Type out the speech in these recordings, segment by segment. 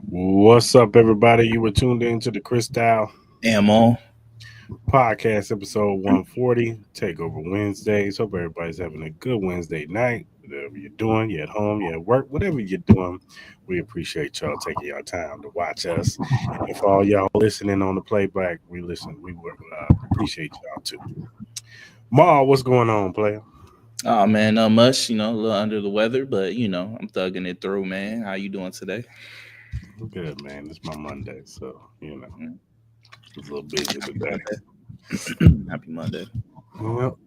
What's up, everybody? You were tuned in to the Crystal Am on. Podcast, episode 140, Takeover Wednesdays. Hope everybody's having a good Wednesday night. Whatever you're doing, you're at home, you're at work, whatever you're doing, we appreciate y'all taking your time to watch us. And for all y'all listening on the playback, we appreciate y'all too. Ma, what's going on, player? Oh man, not much. A little under the weather, but I'm thugging it through, man. How you doing today? I'm good, man. It's my Monday, so Mm. it's a little busy Happy today. Monday. Happy Monday. Well,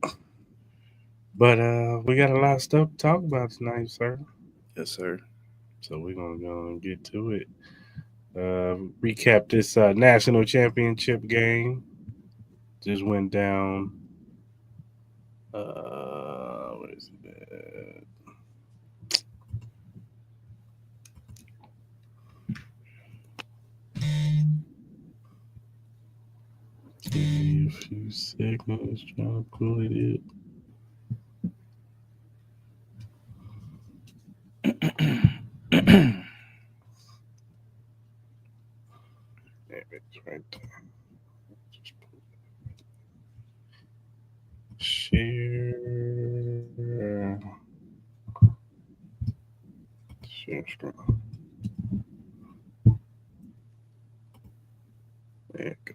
but we got a lot of stuff to talk about tonight, sir. Yes, sir. So we're gonna go and get to it. Recap this national championship game. Just went down. What is it? Give me a few seconds trying to pull it up. There it's right there. Just share, share screen. There you go.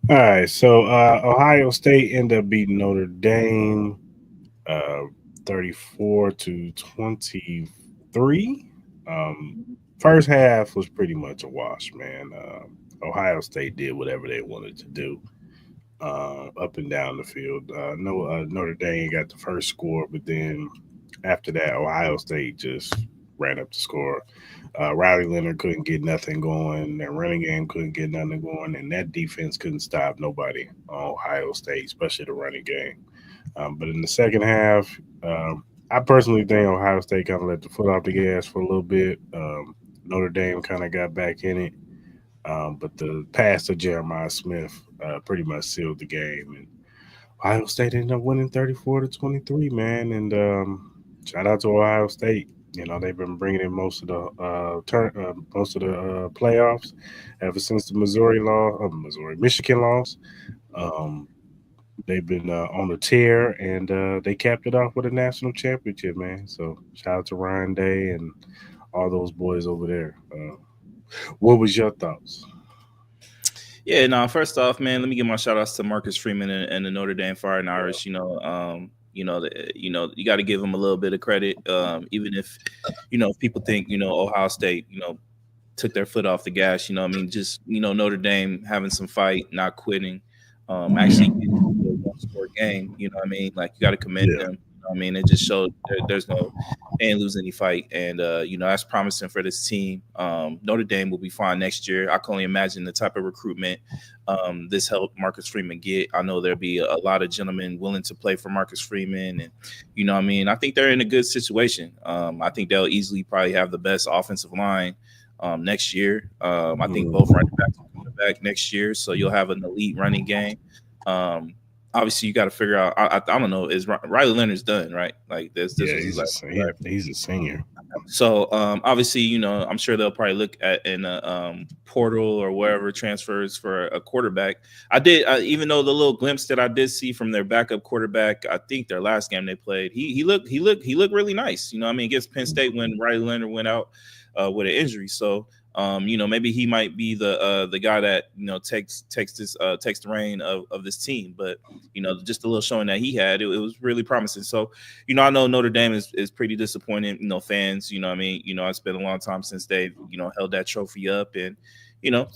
All right, so Ohio State ended up beating Notre Dame, uh, 34-23. Um, First half was pretty much a wash, man. Ohio State did whatever they wanted to do, up and down the field. No, Notre Dame got the first score, but then after that, Ohio State just ran up the score. Riley Leonard couldn't get nothing going. Their running game couldn't get nothing going, and that defense couldn't stop nobody on Ohio State, especially the running game. But in the second half, I personally think Ohio State kind of let the foot off the gas for a little bit. Notre Dame kind of got back in it, but the pass to Jeremiah Smith pretty much sealed the game. And Ohio State ended up winning 34-23, man. And shout out to Ohio State. They've been bringing in most of the playoffs ever since the Michigan loss. Um, they've been on a tear, and they capped it off with a national championship, man. So shout out to Ryan Day and all those boys over there. What was your thoughts? Yeah, no. First off, man, let me give my shout outs to Marcus Freeman and the Notre Dame Fighting Yeah, Irish. You got to give them a little bit of credit, even if if people think Ohio State took their foot off the gas. Just Notre Dame having some fight, not quitting, actually getting to a one score game. Like you got to commend yeah, them. It just showed there's no they ain't lose any fight, and that's promising for this team. Notre Dame will be fine next year. I can only imagine the type of recruitment this helped Marcus Freeman get. I know there'll be a lot of gentlemen willing to play for Marcus Freeman, and I think they're in a good situation. I think they'll easily probably have the best offensive line next year. I think both running mm, backs will come back next year, so you'll have an elite running game. Um, Obviously, you got to figure out. I don't know. Is Riley Leonard's done right? Like this yeah. was his last year, right? He's a senior. So obviously, I'm sure they'll probably look at in a portal or wherever transfers for a quarterback. I did, even though the little glimpse that I did see from their backup quarterback, I think their last game they played, he looked really nice. Against Penn State when Riley Leonard went out with an injury. So maybe he might be the guy that takes the reign of this team. But just a little showing that he had, it was really promising. So I know Notre Dame is pretty disappointed, fans, it's been a long time since they've, held that trophy up, and, you know,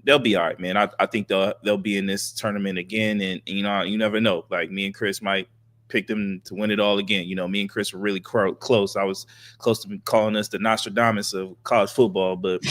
they'll be all right, man. I think they'll be in this tournament again, and you never know. Like me and Chris might pick them to win it all again. Me and Chris were really close. I was close to calling us the Nostradamus of college football, but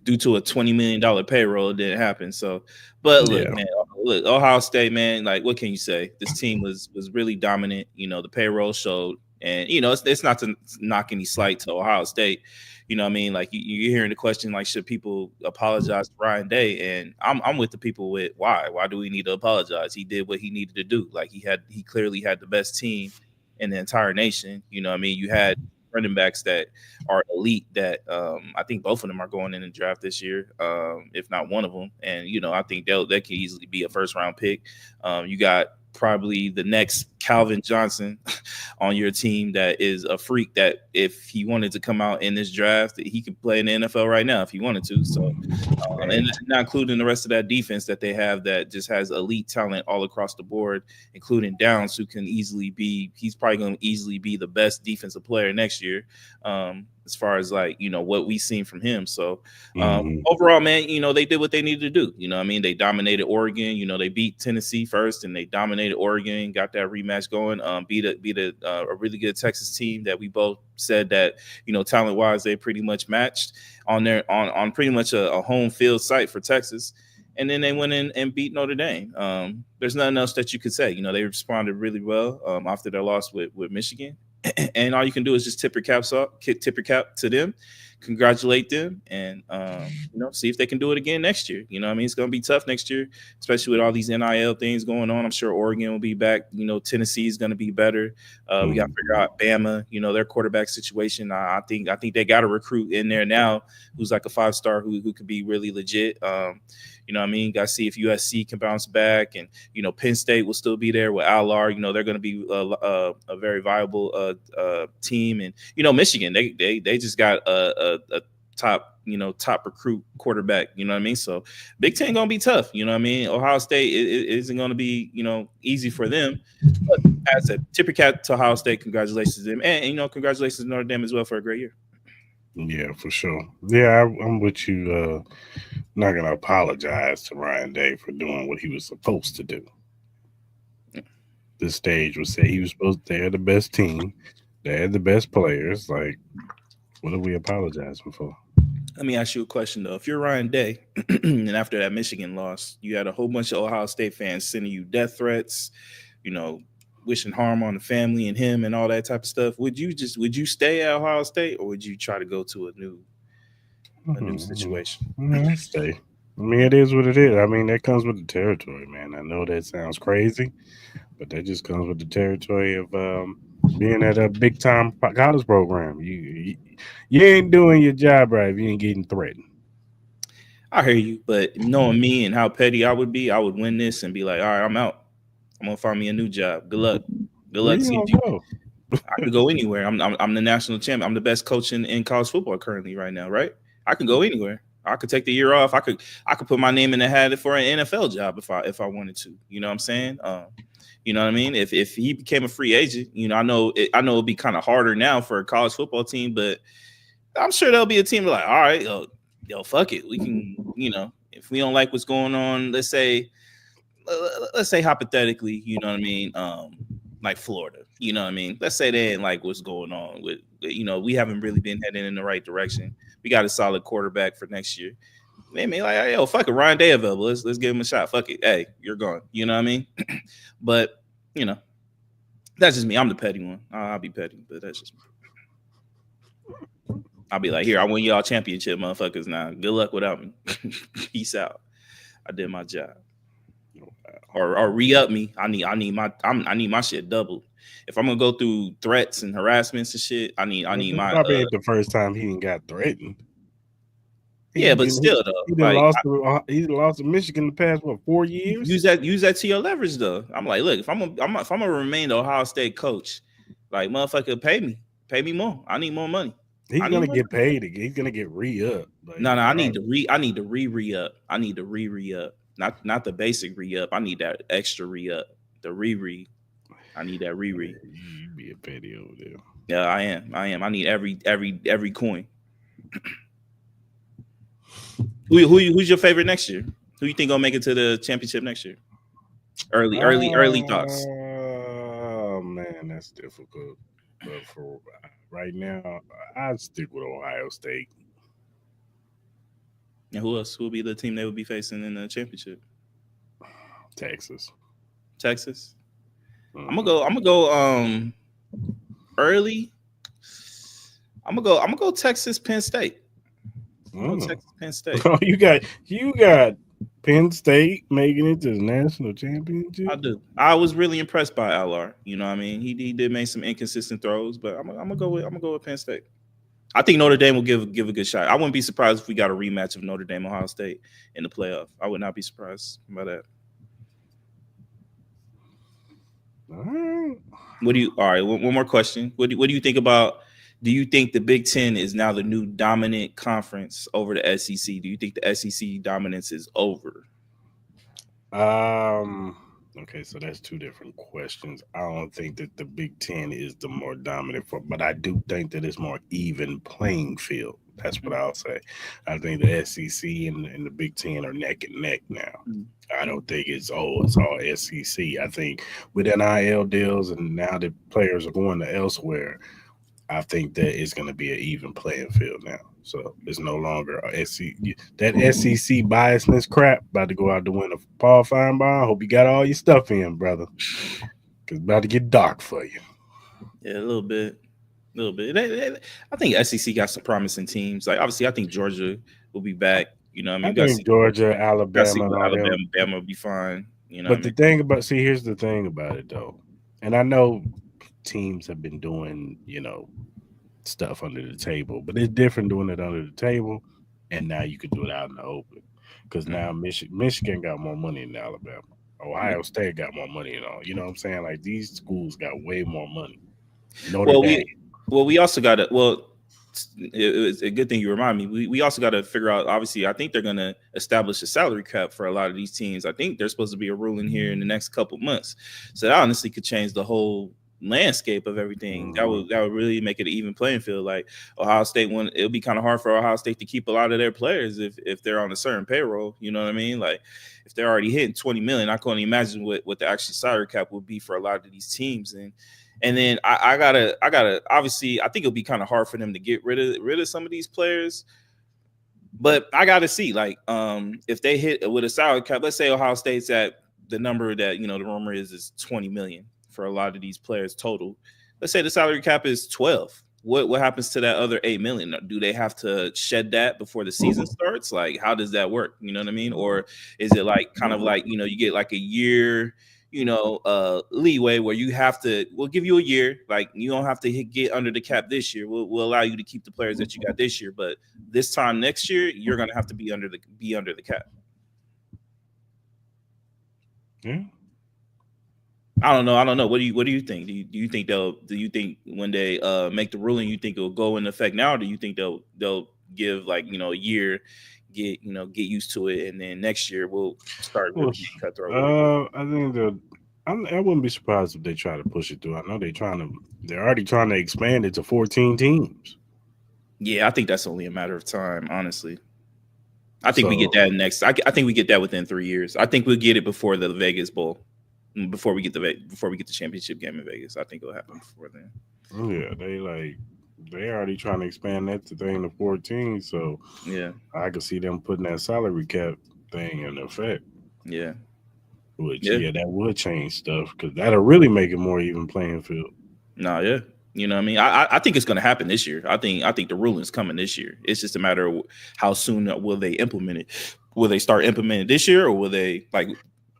due to a $20 million payroll, it didn't happen. So, but look, Yeah, man, look, Ohio State, man, like what can you say? This team was really dominant. The payroll showed, and it's not to knock any slight to Ohio State. Like you're hearing the question, like, should people apologize to Ryan Day? And I'm with the people with why? Why do we need to apologize? He did what he needed to do. Like he clearly had the best team in the entire nation. You know what I mean? You had running backs that are elite that I think both of them are going in the draft this year, if not one of them. And, you know, I think they can easily be a first round pick. You got probably the next Calvin Johnson on your team that is a freak that if he wanted to come out in this draft, he could play in the NFL right now if he wanted to. So, and not including the rest of that defense that they have that just has elite talent all across the board, including Downs, who can easily be, he's probably going to easily be the best defensive player next year. As far as like, you know, what we've seen from him. So overall, man, you know, they did what they needed to do. You know what I mean? They dominated Oregon. You know, they beat Tennessee first and they dominated Oregon, got that rematch going, beat a really good Texas team that we both said that, you know, talent wise, they pretty much matched on their on pretty much a home field site for Texas. And then they went in and beat Notre Dame. There's nothing else that you could say. You know, they responded really well after their loss with Michigan. And all you can do is just tip your cap to them, congratulate them, and you know, see if they can do it again next year. You know what I mean? It's going to be tough next year, especially with all these NIL things going on. I'm sure Oregon will be back. You know, Tennessee is going to be better. We got to figure out Bama, you know, their quarterback situation. I think they got a recruit in there now who's like a 5-star who could be really legit. You know what I mean? Got to see if USC can bounce back, and you know, Penn State will still be there with Allard. You know, they're going to be a very viable team, and you know, Michigan they just got a top recruit quarterback. You know what I mean? So Big Ten going to be tough. You know what I mean? Ohio State it isn't going to be, you know, easy for them. But as a tip your cap to Ohio State, congratulations to them, and you know, congratulations to Notre Dame as well for a great year. Yeah, for sure. Yeah, I'm with you. Not gonna apologize to Ryan Day for doing what he was supposed to do. This stage would say he was supposed to. They're the best team. They had the best players. Like, what are we apologizing for? Let me ask you a question though. If you're Ryan Day, and after that Michigan loss, you had a whole bunch of Ohio State fans sending you death threats, you know, wishing harm on the family and him and all that type of stuff. Would you stay at Ohio State, or would you try to go to a new situation? Yeah, stay. I mean, it is what it is. I mean, that comes with the territory, man. I know that sounds crazy, but that just comes with the territory of being at a big time college program. You ain't doing your job right if you ain't getting threatened. I hear you, but knowing me and how petty I would be, I would win this and be like, all right, I'm out. I'm gonna find me a new job. Good luck. Good Where luck. you See gonna you. go? I could go anywhere. I'm the national champion. I'm the best coach in college football currently right now, right? I can go anywhere. I could take the year off. I could put my name in the hat for an NFL job if I wanted to. You know what I'm saying? You know what I mean? If he became a free agent, you know, I know it'd be kind of harder now for a college football team, but I'm sure there'll be a team like, all right, yo, fuck it. We can, you know, if we don't like what's going on, let's say hypothetically, you know what I mean? Like Florida, you know what I mean? Let's say they ain't like what's going on with, you know, we haven't really been heading in the right direction. We got a solid quarterback for next year. They may like, hey, yo, fuck it, Ryan Day available. Let's give him a shot. Fuck it. Hey, you're gone. You know what I mean? But, you know, that's just me. I'm the petty one. I'll be petty, but that's just me. I'll be like, here, I win y'all championship, motherfuckers. Now, good luck without me. Peace out. I did my job. Or re-up me. I need my shit doubled. If I'm gonna go through threats and harassments and shit, I need my probably ain't the first time he didn't got threatened. Yeah, but still though, he done lost to Michigan the past 4 years. Use that to your leverage though. I'm like, look, if I'm gonna remain the Ohio State coach, like motherfucker, pay me more. I need more money. He's gonna get paid again. He's gonna get re-up. No, I need to re-up. I need to re-up. Not the basic re-up. I need that extra re-up. The re. I need that re. You be a petty over there. Yeah, I am. I need every coin. Who's your favorite next year? Who you think gonna make it to the championship next year? Early thoughts. Oh man, that's difficult. But for right now, I'd stick with Ohio State. And who else? Who will be the team they would be facing in the championship? Texas. I'm gonna go early. I'm gonna go Texas Penn State. Texas Penn State. Oh, you got Penn State making it to the national I championship. do. I was really impressed by Allar. You know, what I mean, he did make some inconsistent throws, but I'm gonna go with Penn State. I think Notre Dame will give a good shot. I wouldn't be surprised if we got a rematch of Notre Dame Ohio State in the playoff. I would not be surprised by that. All right. What do you? All right, one more question. What do you think about? Do you think the Big Ten is now the new dominant conference over the SEC? Do you think the SEC dominance is over? Um. Okay, so that's two different questions. I don't think that the Big Ten is the more dominant for, but I do think that it's more even playing field. That's what I'll say. I think the SEC and the Big Ten are neck and neck now. Mhm. I don't think it's all SEC. I think with NIL deals and now the players are going to elsewhere, I think that it's going to be an even playing field now. So it's no longer a SEC. That SEC biasness crap about to go out the window. Paul Feinbaum, hope you got all your stuff in, brother. Cause it's about to get dark for you. Yeah, a little bit, a little bit. I think SEC got some promising teams. Like obviously, I think Georgia will be back. You know, what I mean, I you got to think see, Georgia, got to see Alabama, and what all Alabama, them. Bama will be fine. You know, what I But mean, the thing about see, here's the thing about it though, and I know teams have been doing stuff under the table, but it's different doing it under the table, and now you can do it out in the open. Because now Mhm. Michigan got more money than Alabama. Yeah. Ohio State got more money and all. You know what I'm saying? Like these schools got way more money. Notre Well, Dame. we also got to it's a good thing you remind me. We also got to figure out. Obviously, I think they're going to establish a salary cap for a lot of these teams. I think there's supposed to be a ruling here in the next couple months. So that honestly could change the whole landscape of everything. Hmm. That would really make it an even playing field. Like Ohio State, when it'll be kind of hard for Ohio State to keep a lot of their players if they're on a certain payroll. You know what I mean? Like if they're already hitting 20 million, I can't imagine what the actual salary cap would be for a lot of these teams. And then I gotta obviously I think it'll be kind of hard for them to get rid of some of these players. But I gotta see, like, if they hit with a salary cap, let's say Ohio State's at the number that the rumor is 20 million for a lot of these players total. Let's say the salary cap is 12. What happens to that other 8 million? Do they have to shed that before the season starts? Like, how does that work? You know what I mean? Or is it like kind of like you get like a year, leeway where you have to? We'll give you a year, like you don't have to get under the cap this year. We'll allow you to keep the players that you got this year, but this time next year you're gonna have to be under the cap. Yeah. I don't know. What do you think? Do you think when they make the ruling, you think it'll go into effect now, or do you think they'll give like a year, get used to it, and then next year we'll start Well, really getting cutthroat with it? I think I wouldn't be surprised if they try to push it through. I know they're already trying to expand it to 14 teams. Yeah, I think that's only a matter of time, honestly. I think we get So that next. I think we get that within 3 years. I think we'll get it before the Vegas Bowl, before we get the championship game in Vegas. I think it'll happen before then. yeah, they already trying to expand that to thing to 14. So Yeah, I could see them putting that salary cap thing in effect. yeah, Which yeah. yeah, that would change stuff because that'll really make it more even playing field. No, yeah. You know what I mean? I think it's going to happen this year. I think the ruling's coming this year. It's just a matter of how soon will they implement it. Will they start implementing this year, or will they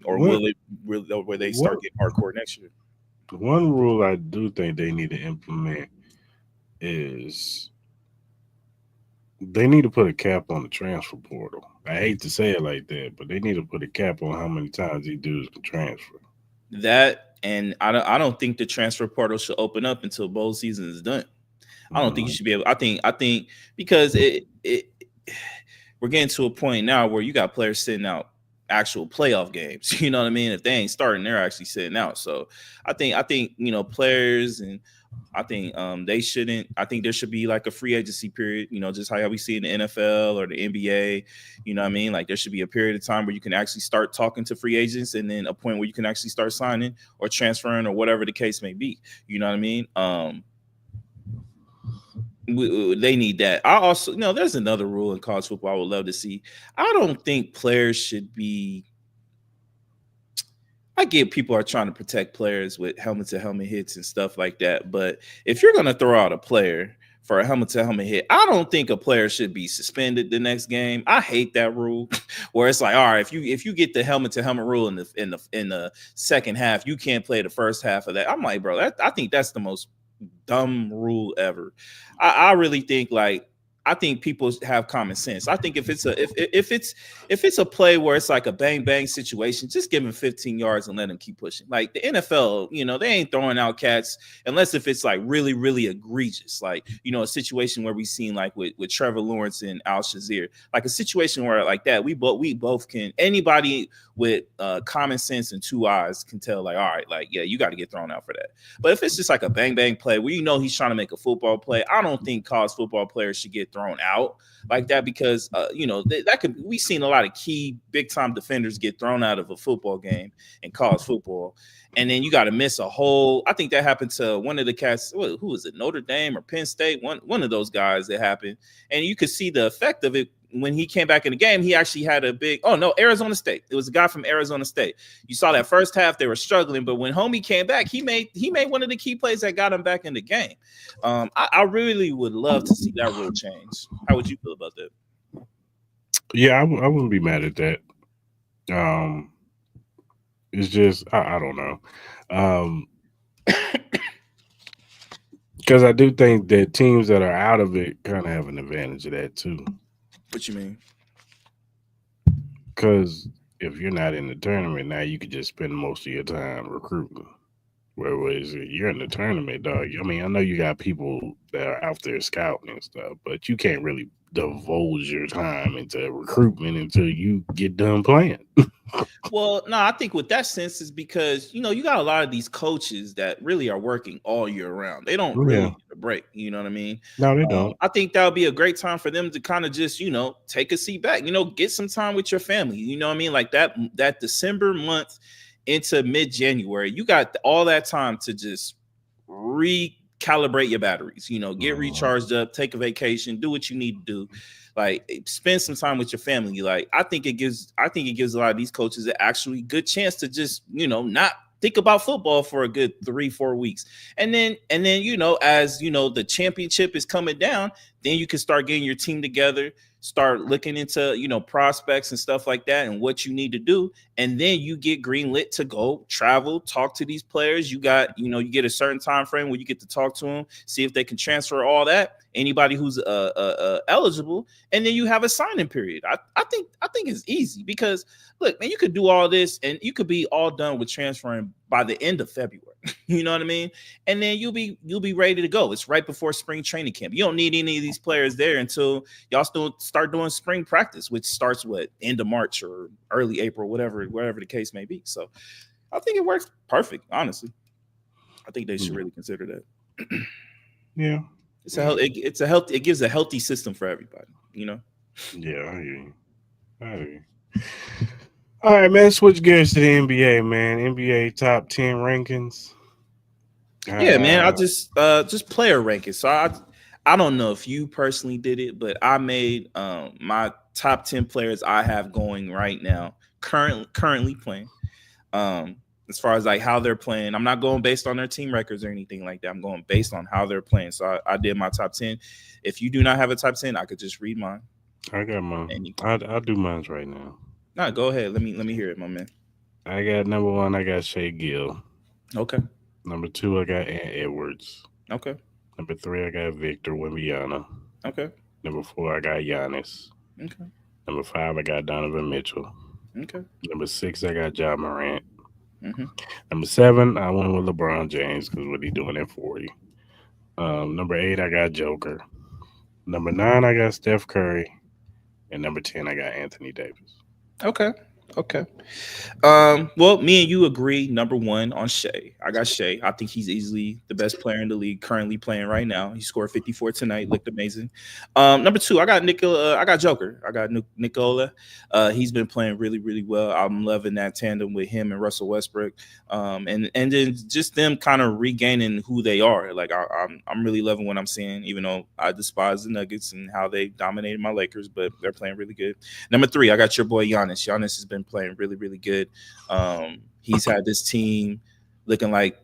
or What will they what start getting hardcore next year? one rule I do think they need to implement is they need to put a cap on the transfer portal. I hate to say it like that, but they need to put a cap on how many times these dudes can transfer. That and I don't think the transfer portal should open up until bowl season is done. I don't think you Mhm. should be able. I think because we're getting to a point now where you got players sitting out actual playoff games. You know what I mean? If they ain't starting, they're actually sitting out. So I think players, and I think they shouldn't. I think there should be like a free agency period. Just how we see in the NFL or the NBA. You know what I mean? Like there should be a period of time where you can actually start talking to free agents, and then a point where you can actually start signing or transferring or whatever the case may be. You know what I mean? They need that. I also, there's another rule in college football I would love to see. I don't think players should be. I get people are trying to protect players with helmet to helmet hits and stuff like that, but if you're gonna throw out a player for a helmet to helmet hit. I don't think a player should be suspended the next game. I hate that rule where it's like, all right, if you get the helmet to helmet rule in the second half, you can't play the first half of that. I'm like, bro, I think that's the most dumb rule ever. I really think like I think people have common sense. I think if it's a play where it's like a bang bang situation, just give him 15 yards and let him keep pushing. Like the NFL, they ain't throwing out cats unless if it's like really really egregious, like a situation where we seen like with Trevor Lawrence and Al Shazier, like a situation where like that we both can anybody with common sense and two eyes can tell like all right, like yeah, you got to get thrown out for that. But if it's just like a bang bang play where he's trying to make a football play, I don't think college football players should get thrown out like that because that could we've seen a lot of key big time defenders get thrown out of a football game in college football, and then you got to miss a whole. I think that happened to one of the cats. Who was it? Notre Dame or Penn State? One of those guys that happened, and you could see the effect of it. When he came back in the game, he actually had a big. Oh no, Arizona State. It was a guy from Arizona State. You saw that first half they were struggling, but when homie came back, he made one of the key plays that got him back in the game. I really would love to see that rule change. How would you feel about that? Yeah, I wouldn't be mad at that. Um, it's just I don't know. Because I do think that teams that are out of it kind of have an advantage of that too. What you mean? Because if you're not in the tournament now, you could just spend most of your time recruiting. Whereas you're in the tournament, dog. I mean, I know you got people that are out there scouting and stuff, but you can't really divulge your time into recruitment until you get done playing. Well, no, I think with that sense is because you got a lot of these coaches that really are working all year round. They don't really Yeah. get a break. You know what I mean? No, they don't. I think that would be a great time for them to kind of just take a seat back. Get some time with your family. You know what I mean? Like that December month into mid January, you got all that time to just recalibrate your batteries. Get recharged up, take a vacation, do what you need to do. Like spend some time with your family. Like I think it gives a lot of these coaches an actually good chance to just not think about football for a good 3-4 weeks, and then as the championship is coming down, then you can start getting your team together, start looking into prospects and stuff like that and what you need to do, and then you get greenlit to go travel, talk to these players. You get a certain time frame where you get to talk to them, see if they can transfer all that, anybody who's eligible, and then you have a signing period. I think it's easy because look, man, you could do all this and you could be all done with transferring by the end of February. You know what I mean? And then you'll be ready to go. It's right before spring training camp. You don't need any of these players there until y'all still start doing spring practice, which starts end of March or early April, whatever the case may be. So I think it works perfect, honestly. I think they should really consider that. Yeah. It gives a healthy system for everybody, Yeah, I hear you. I hear you. All right, man. Switch gears to the NBA, man. NBA top 10 rankings. Yeah, man. I Uh, just player rankings. So I don't know if you personally did it, but I made my top 10 players I have going right now, currently playing. As far as like how they're playing, I'm not going based on their team records or anything like that. I'm going based on how they're playing. So I did my top 10. If you do not have a top 10, I could just read mine. I got mine. I'll do mine right now. No, go ahead. Let me hear it, my man. I got number one, I got Shea Gill. Okay. Number two, I got Ant Edwards. Okay. Number three, I got Victor Wembanyama. Okay. Number four, I got Giannis. Okay. Number five, I got Donovan Mitchell. Okay. Number six, I got John Morant. Mm-hmm. Number seven, I went with LeBron James because what he doing at 40. Number eight, I got Joker. Number nine, I got Steph Curry. And number 10, I got Anthony Davis. Okay. Okay. Well, me and you agree. Number one on Shea. I got Shea. I think he's easily the best player in the league currently playing right now. He scored 54 tonight. Looked amazing. Number two, I got Nicola. I got Joker. I got Nicola. He's been playing really, really well. I'm loving that tandem with him and Russell Westbrook. And then just them kind of regaining who they are. Like I'm really loving what I'm seeing, even though I despise the Nuggets and how they dominated my Lakers, but they're playing really good. Number three, I got your boy Giannis. Giannis has been playing really, really good. He's had this team looking like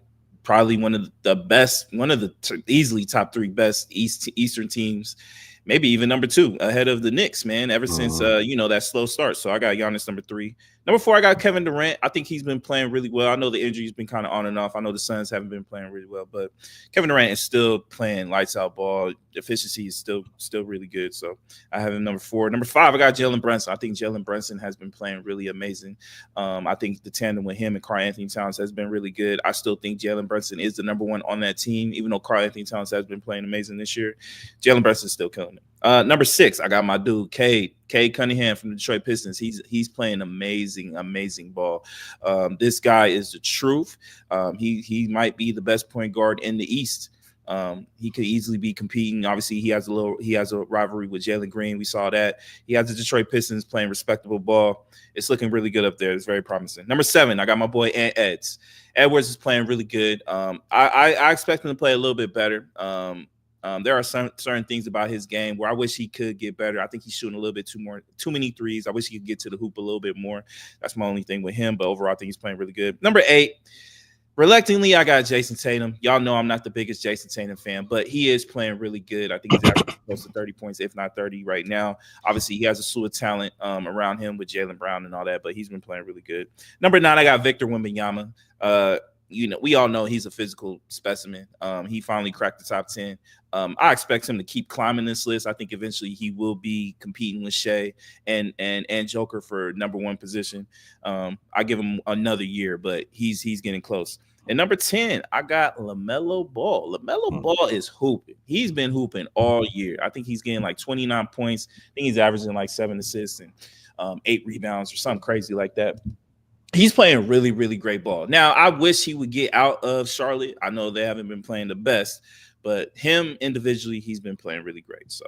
probably one of the best, one of the easily top three best Eastern teams, maybe even number two ahead of the Knicks, man. Ever since that slow start. So I got Giannis number three. Number four, I got Kevin Durant. I think he's been playing really well. I know the injury's been kind of on and off. I know the Suns haven't been playing really well, but Kevin Durant is still playing lights out ball. Efficiency is still really good. So I have him number four. Number five, I got Jalen Brunson. I think Jalen Brunson has been playing really amazing. I think the tandem with him and Karl Anthony Towns has been really good. I still think Jalen Brunson is the number one on that team, even though Karl Anthony Towns has been playing amazing this year. Jalen Brunson's still killing it. Number six, I got my dude Cade Cunningham from the Detroit Pistons. He's playing amazing ball. This guy is the truth. He might be the best point guard in the East. He could easily be competing. Obviously, he has a rivalry with Jalen Green. We saw that. He has the Detroit Pistons playing respectable ball. It's looking really good up there. It's very promising. Number seven, I got my boy Edwards. Edwards is playing really good. I expect him to play a little bit better. There are certain things about his game where I wish he could get better. I think he's shooting a little bit too many threes. I wish he could get to the hoop a little bit more. That's my only thing with him. But overall, I think he's playing really good. Number eight, reluctantly, I got Jason Tatum. Y'all know I'm not the biggest Jason Tatum fan, but he is playing really good. I think he's averaging close to 30 points, if not 30 right now. Obviously, he has a slew of talent around him with Jaylen Brown and all that, but he's been playing really good. Number nine, I got Victor Wembanyama. We all know he's a physical specimen. He finally cracked the top 10. I expect him to keep climbing this list. I think eventually he will be competing with Shea and Joker for number one position. I give him another year, but he's getting close. And number 10, I got LaMelo Ball. LaMelo Ball is hooping. He's been hooping all year. I think he's getting like 29 points. I think he's averaging like 7 assists and 8 rebounds or something crazy like that. He's playing really, really great ball. Now, I wish he would get out of Charlotte. I know they haven't been playing the best, but him individually, he's been playing really great. So,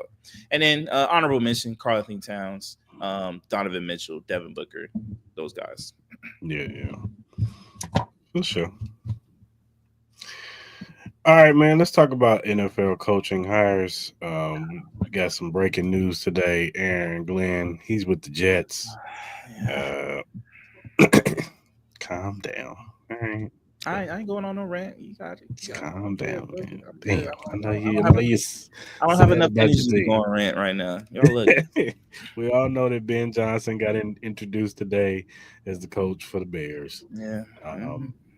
and then honorable mention, Karl Anthony Towns, Donovan Mitchell, Devin Booker, those guys. Yeah. For sure. All right, man. Let's talk about NFL coaching hires. We got some breaking news today. Aaron Glenn, he's with the Jets. Calm down. All right. I ain't going on no rant. You got it. Calm down, man. Damn. I know you. I don't have enough energy to go on rant right now. Y'all look. We all know that Ben Johnson got introduced today as the coach for the Bears. Yeah.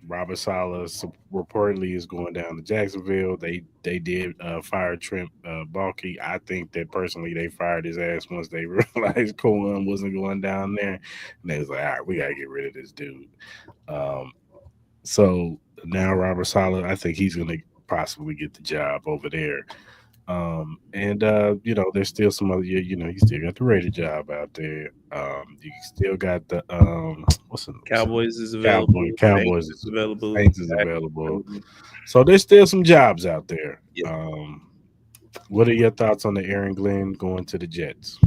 Robert Saleh reportedly is going down to Jacksonville. They did fire Trent Baalke. I think that personally they fired his ass once they realized Cohen wasn't going down there. And they was like, all right, we got to get rid of this dude. So now Robert Saleh, I think he's going to possibly get the job over there. There's still some other, you still got the Raider job out there. You still got the Cowboys is available. Cowboys is available. Saints is available. So there's still some jobs out there. Yeah. What are your thoughts on the Aaron Glenn going to the Jets?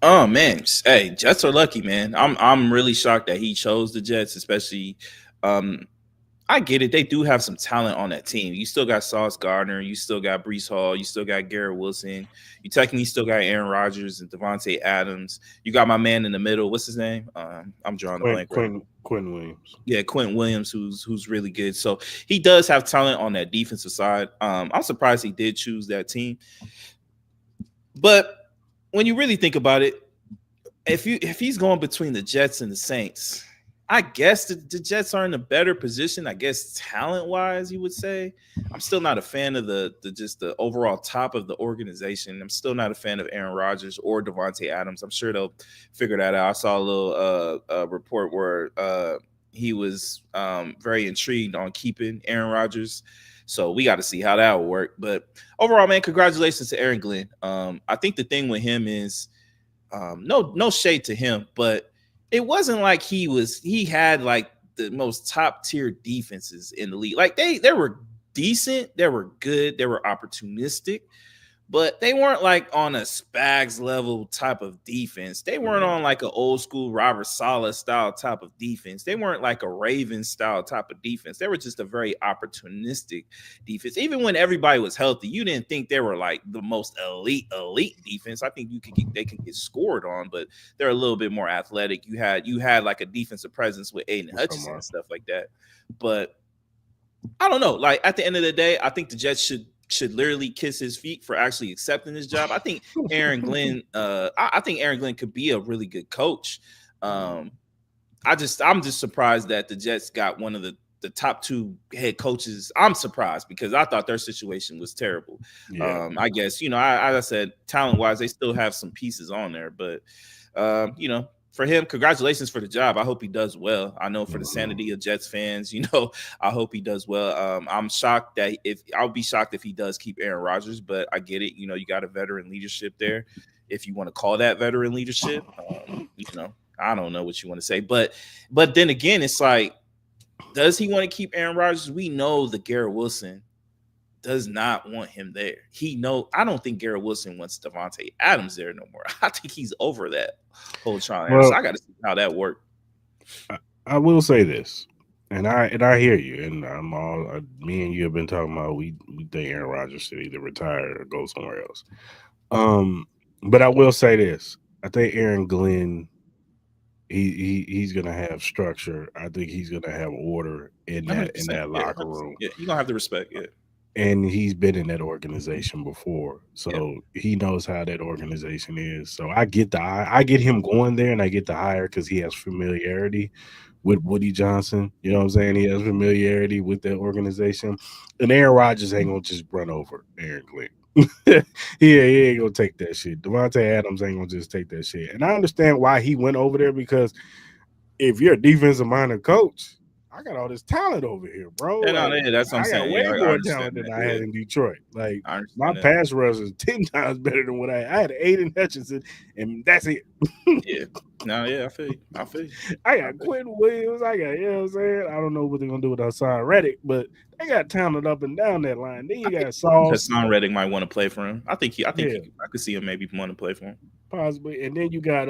Oh man, hey, Jets are lucky, man. I'm really shocked that he chose the Jets, especially. I get it. They do have some talent on that team. You still got Sauce Gardner. You still got Breece Hall. You still got Garrett Wilson. You technically still got Aaron Rodgers and Devontae Adams. You got my man in the middle. What's his name? I'm drawing a blank. Quinn Williams. Yeah, Quinn Williams, who's really good. So he does have talent on that defensive side. I'm surprised he did choose that team. But when you really think about it, if he's going between the Jets and the Saints, I guess the Jets are in a better position, I guess, talent-wise, you would say. I'm still not a fan of the overall top of the organization. I'm still not a fan of Aaron Rodgers or Devontae Adams. I'm sure they'll figure that out. I saw a little report where he was very intrigued on keeping Aaron Rodgers. So we got to see how that will work. But overall, man, congratulations to Aaron Glenn. I think the thing with him is no shade to him, but it wasn't like he had like the most top tier defenses in the league. Like they were decent, they were good, they were opportunistic, but they weren't like on a Spags level type of defense. They weren't on like an old school Robert Saleh style type of defense. They weren't like a Ravens style type of defense. They were just a very opportunistic defense. Even when everybody was healthy, you didn't think they were like the most elite defense. I think they could get scored on, but they're a little bit more athletic. You had like a defensive presence with Aiden Hutchinson and stuff like that. But I don't know. Like at the end of the day, I think the Jets should literally kiss his feet for actually accepting this job. I think Aaron Glenn, I think Aaron Glenn could be a really good coach. Um, I'm just surprised that the Jets got one of the top two head coaches. I'm surprised because I thought their situation was terrible. Yeah. I guess as I said, talent wise, they still have some pieces on there, but for him, congratulations for the job. I hope he does well. I know for the sanity of Jets fans, I hope he does well. I'm shocked that I'll be shocked if he does keep Aaron Rodgers, but I get it. You got a veteran leadership there, if you want to call that veteran leadership. I don't know what you want to say, but then again, it's like, does he want to keep Aaron Rodgers? We know that Garrett Wilson does not want him there. I don't think Garrett Wilson wants Devontae Adams there no more. I think he's over that whole trial. Well, So I got to see how that worked. I will say this, and I hear you, and I'm all me and you have been talking about we think Aaron Rodgers should either retire or go somewhere else. But I will say this: I think Aaron Glenn, he's gonna have structure. I think he's gonna have order in that 100%. Yeah, locker 100%. room. Yeah, you're gonna have the respect. Yeah. And he's been in that organization before, Yeah. so he knows how that organization is. So I get him going there, and I get the hire because he has familiarity with Woody Johnson. You know what I'm saying? He has familiarity with that organization, and Aaron Rodgers ain't gonna just run over Aaron Glenn. he ain't gonna take that shit. Devontae Adams ain't gonna just take that shit. And I understand why he went over there, because if you're a defensive minded coach, I got all this talent over here, bro. Yeah, Like, that's what I'm I got saying. way Yeah, I more understand talent than that. I had Yeah, in Detroit. Like, I my understand that. pass rush is 10 times better than what I had Aiden Hutchinson, and that's it. Yeah. No, yeah, I feel you. I got Quentin Williams. I got, you know what I'm saying? I don't know what they're gonna do with Hassan Reddick, but they got talent up and down that line. Then you got I think Sauce. Hassan Reddick might want to play for him. I think Yeah, I could see him maybe want to play for him. possibly. And then you got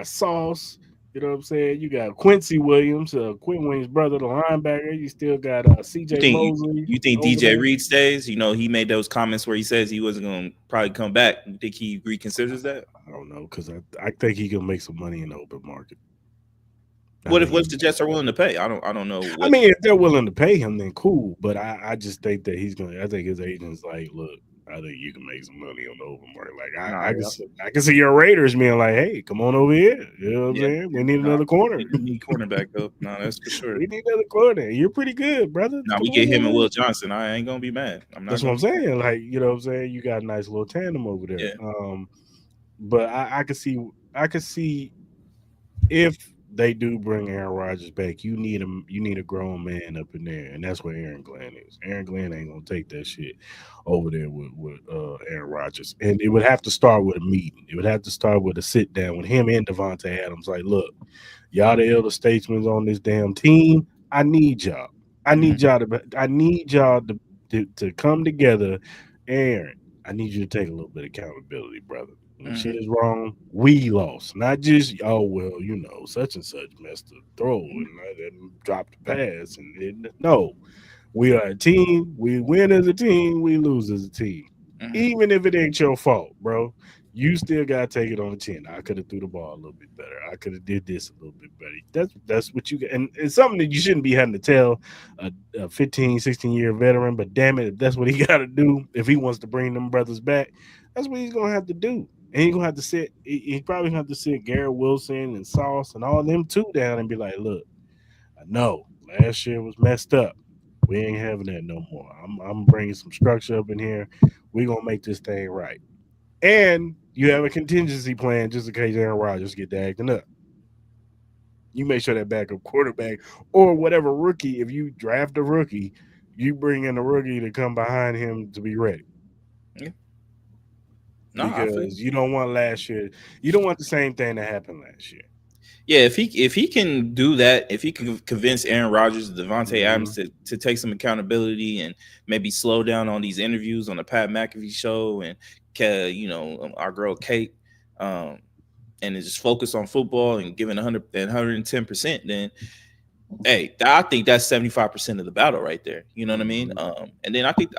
Sauce. You know what I'm saying? You got Quincy Williams, Quentin Williams' brother, the linebacker. You still got You CJ think Mosley you think over DJ there. Reed stays? He made those comments where he says he wasn't going to probably come back. You think he reconsiders that? I don't know, because I think he can make some money in the open market. What if the Jets are willing to pay? I don't know I what. mean, if they're willing to pay him, then cool. But I just think that I think his agent's like, look, I think you can make some money on the open market. Like, Nah, I can see your Raiders being like, hey, come on over here. You know what I'm yeah, saying? We need nah, another corner. we need cornerback though. No, that's for sure. We need another corner. You're pretty good, brother. Now Come we on get him over and here. Will Johnson. I ain't gonna be mad. I'm not That's what gonna I'm be mad. saying. Like, you know what I'm saying? You got a nice little tandem over there. Yeah. But I could see if they do bring Aaron Rodgers back, you need a grown man up in there, and that's where Aaron Glenn is. Aaron Glenn ain't gonna take that shit over there with Aaron Rodgers, and it would have to start with a meeting. It would have to start with a sit down with him and Devontae Adams. Like, look, y'all the elder statesmen on this damn team. I need y'all. I need y'all to come together. Aaron, I need you to take a little bit of accountability, brother. When shit is wrong, we lost. Not just, oh, well, such and such messed the throw and dropped the pass. No, we are a team. We win as a team. We lose as a team. Even if it ain't your fault, bro, you still got to take it on the chin. I could have threw the ball a little bit better. I could have did this a little bit better. That's what you get. And it's something that you shouldn't be having to tell a 15, 16-year veteran, but damn it, if that's what he got to do, if he wants to bring them brothers back, that's what he's going to have to do. And he's going to have to sit, he probably going to have to sit Garrett Wilson and Sauce and all them two down and be like, look, I know last year was messed up. We ain't having that no more. I'm bringing some structure up in here. We're going to make this thing right. And you have a contingency plan just in case Aaron Rodgers get to acting up. You make sure that backup quarterback or whatever rookie, if you draft a rookie, you bring in a rookie to come behind him to be ready. Yeah. No, Because you don't want last year. You don't want the same thing that happened last year. Yeah, if he can do that, if he can convince Aaron Rodgers, Devontae Adams to take some accountability and maybe slow down on these interviews on the Pat McAfee show and our girl Kate, and just focus on football and giving 100 and 110%, then hey, I think that's 75% of the battle right there. You know what I mean? And then I think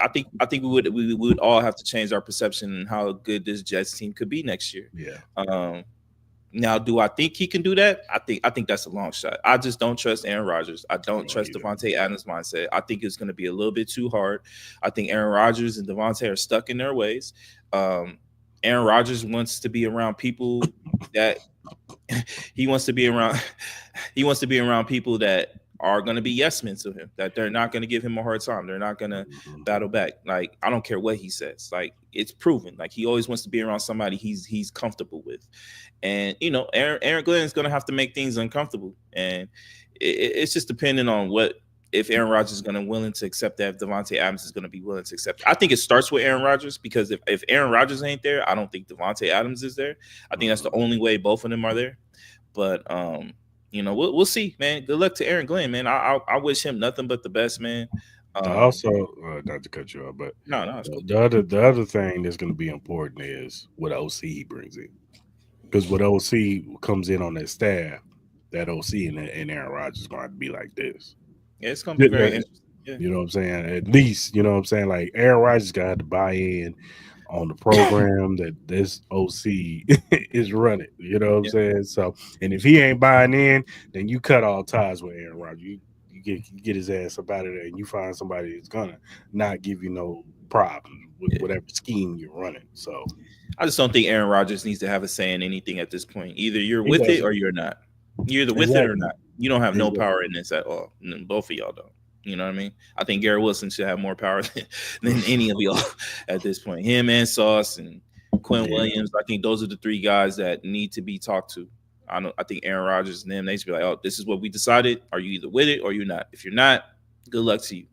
we would all have to change our perception and how good this Jets team could be next year. Yeah. Now, do I think he can do that? I think that's a long shot. I just don't trust Aaron Rodgers. I I don't don't trust either. Devontae Adams' mindset. I think it's going to be a little bit too hard. I think Aaron Rodgers and Devontae are stuck in their ways. Um, Aaron Rodgers wants to be around people that he wants to be around. He wants to be around people that are going to be yes men to him. That they're not going to give him a hard time. They're not going to Mhm. battle back. Like I don't care what he says. Like it's proven. Like he always wants to be around somebody he's comfortable with. And Aaron Glenn is going to have to make things uncomfortable. And it's just depending on what if Aaron Rodgers is going to willing to accept that. If Devontae Adams is going to be willing to accept it. I think it starts with Aaron Rodgers because if Aaron Rodgers ain't there, I don't think Devontae Adams is there. I think that's the Mhm. only way both of them are there. But we'll see, man. Good luck to Aaron Glenn, man. I wish him nothing but the best, man. Um, Also, not to cut you off, but no, it's cool. the other thing that's going to be important is what OC he brings in. Because what OC comes in on that staff, that OC and Aaron Rodgers going to be like this. Yeah, it's gonna be Yeah, very interesting. Yeah, you know what I'm saying? At least, you know what I'm saying? Like Aaron Rodgers got to buy in on the program that this OC is running. You know what I'm yeah. saying? So, and if he ain't buying in, then you cut all ties with Aaron Rodgers. You get his ass up out of there, and you find somebody that's gonna not give you no problems with Yeah. whatever scheme you're running. So I just don't think Aaron Rodgers needs to have a say in anything at this point. Either you're he with it doesn't or you're not. You're either with it or exactly. not. You don't have no Exactly. power in this at all. Both of y'all don't. You know what I mean? I think Garrett Wilson should have more power than any of y'all at this point. Him and Sauce and Quinn Yeah. Williams. I think those are the three guys that need to be talked to. I think Aaron Rodgers and them, they should be like, oh, this is what we decided. Are you either with it or you're not? If you're not, good luck to you.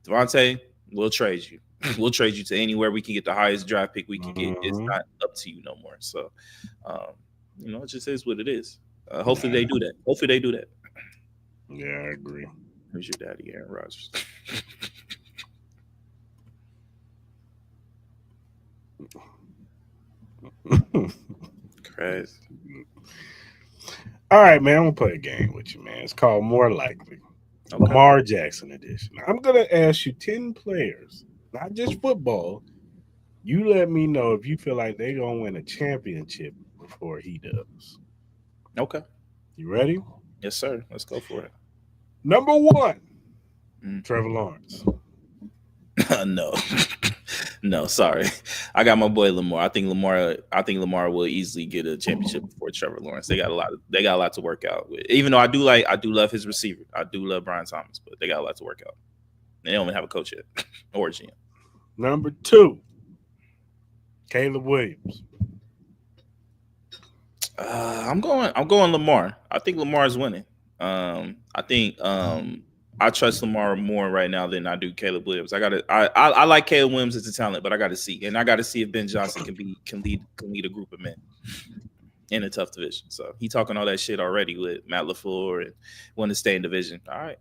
Devontae, we'll trade you. We'll trade you to anywhere we can get the highest draft pick we can get. It's Mhm. not up to you no more. So, um, it just is what it is. Hopefully Yeah. they do that. Hopefully they do that. Yeah, I agree. Who's your daddy, Aaron Rodgers? Crazy. All right, man. I'm gonna play a game with you, man. It's called More Likely. Okay. Lamar Jackson edition. I'm gonna ask you 10 players, not just football. You let me know if you feel like they're gonna win a championship before he does. Okay. You ready? Yes, sir. Let's go for it. Number one, Mm. Trevor Lawrence. No. No, sorry. I got my boy Lamar. I think Lamar will easily get a championship before Trevor Lawrence. They got a lot to work out with. Even though I do love his receiver. I do love Brian Thomas, but they got a lot to work out. They don't even have a coach yet or a GM. Number two, Caleb Williams. I'm going Lamar. I think Lamar is winning. I think I trust Lamar more right now than I do Caleb Williams. I like Caleb Williams as a talent, but I gotta see. And I gotta see if Ben Johnson can lead a group of men in a tough division. So he talking all that shit already with Matt LaFleur and want to stay in division. All right.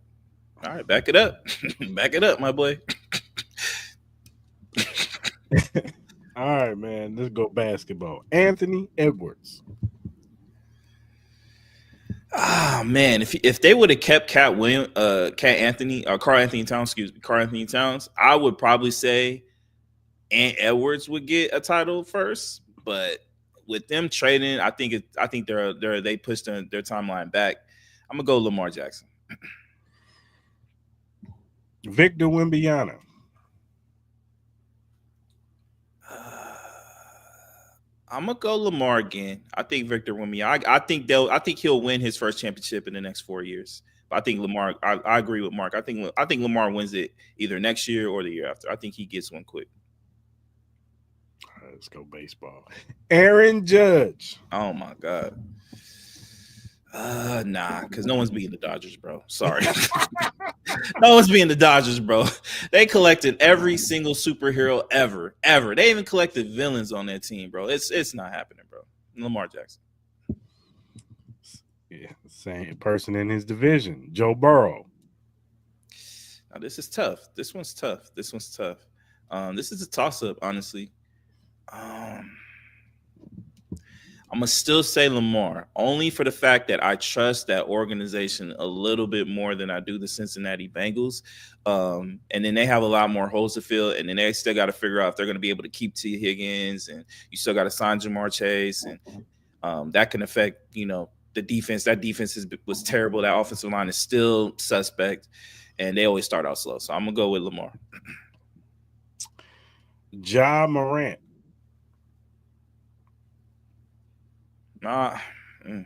All right, back it up. Back it up, my boy. All right, man. Let's go basketball. Anthony Edwards. Ah man, if they would have kept Cat Anthony or Carl Anthony Towns, Carl Anthony Towns, I would probably say Ant Edwards would get a title first. But with them trading, I think they pushed their timeline back. I'm gonna go Lamar Jackson. Victor Wembanyama. I'm gonna go Lamar again. I think Victor Wembanyama. I think he'll win his first championship in the next 4 years. But I think Lamar. I agree with Mark. I think Lamar wins it either next year or the year after. I think he gets one quick. All right, let's go baseball. Aaron Judge. Oh my god. Nah, because no one's beating the Dodgers, bro. Sorry. No one's beating the Dodgers, bro. They collected every single superhero ever. They even collected villains on that team, bro. It's not happening, bro. Lamar Jackson. Yeah, same person in his division, Joe Burrow. Now this is tough. This one's tough. This is a toss up, honestly. Um, I'm gonna still say Lamar, only for the fact that I trust that organization a little bit more than I do the Cincinnati Bengals. And then they have a lot more holes to fill, and then they still got to figure out if they're going to be able to keep T. Higgins, and you still got to sign Jamar Chase, and That can affect, the defense. That was terrible. That offensive line is still suspect, and they always start out slow. So I'm gonna go with Lamar. Ja Morant. Nah, it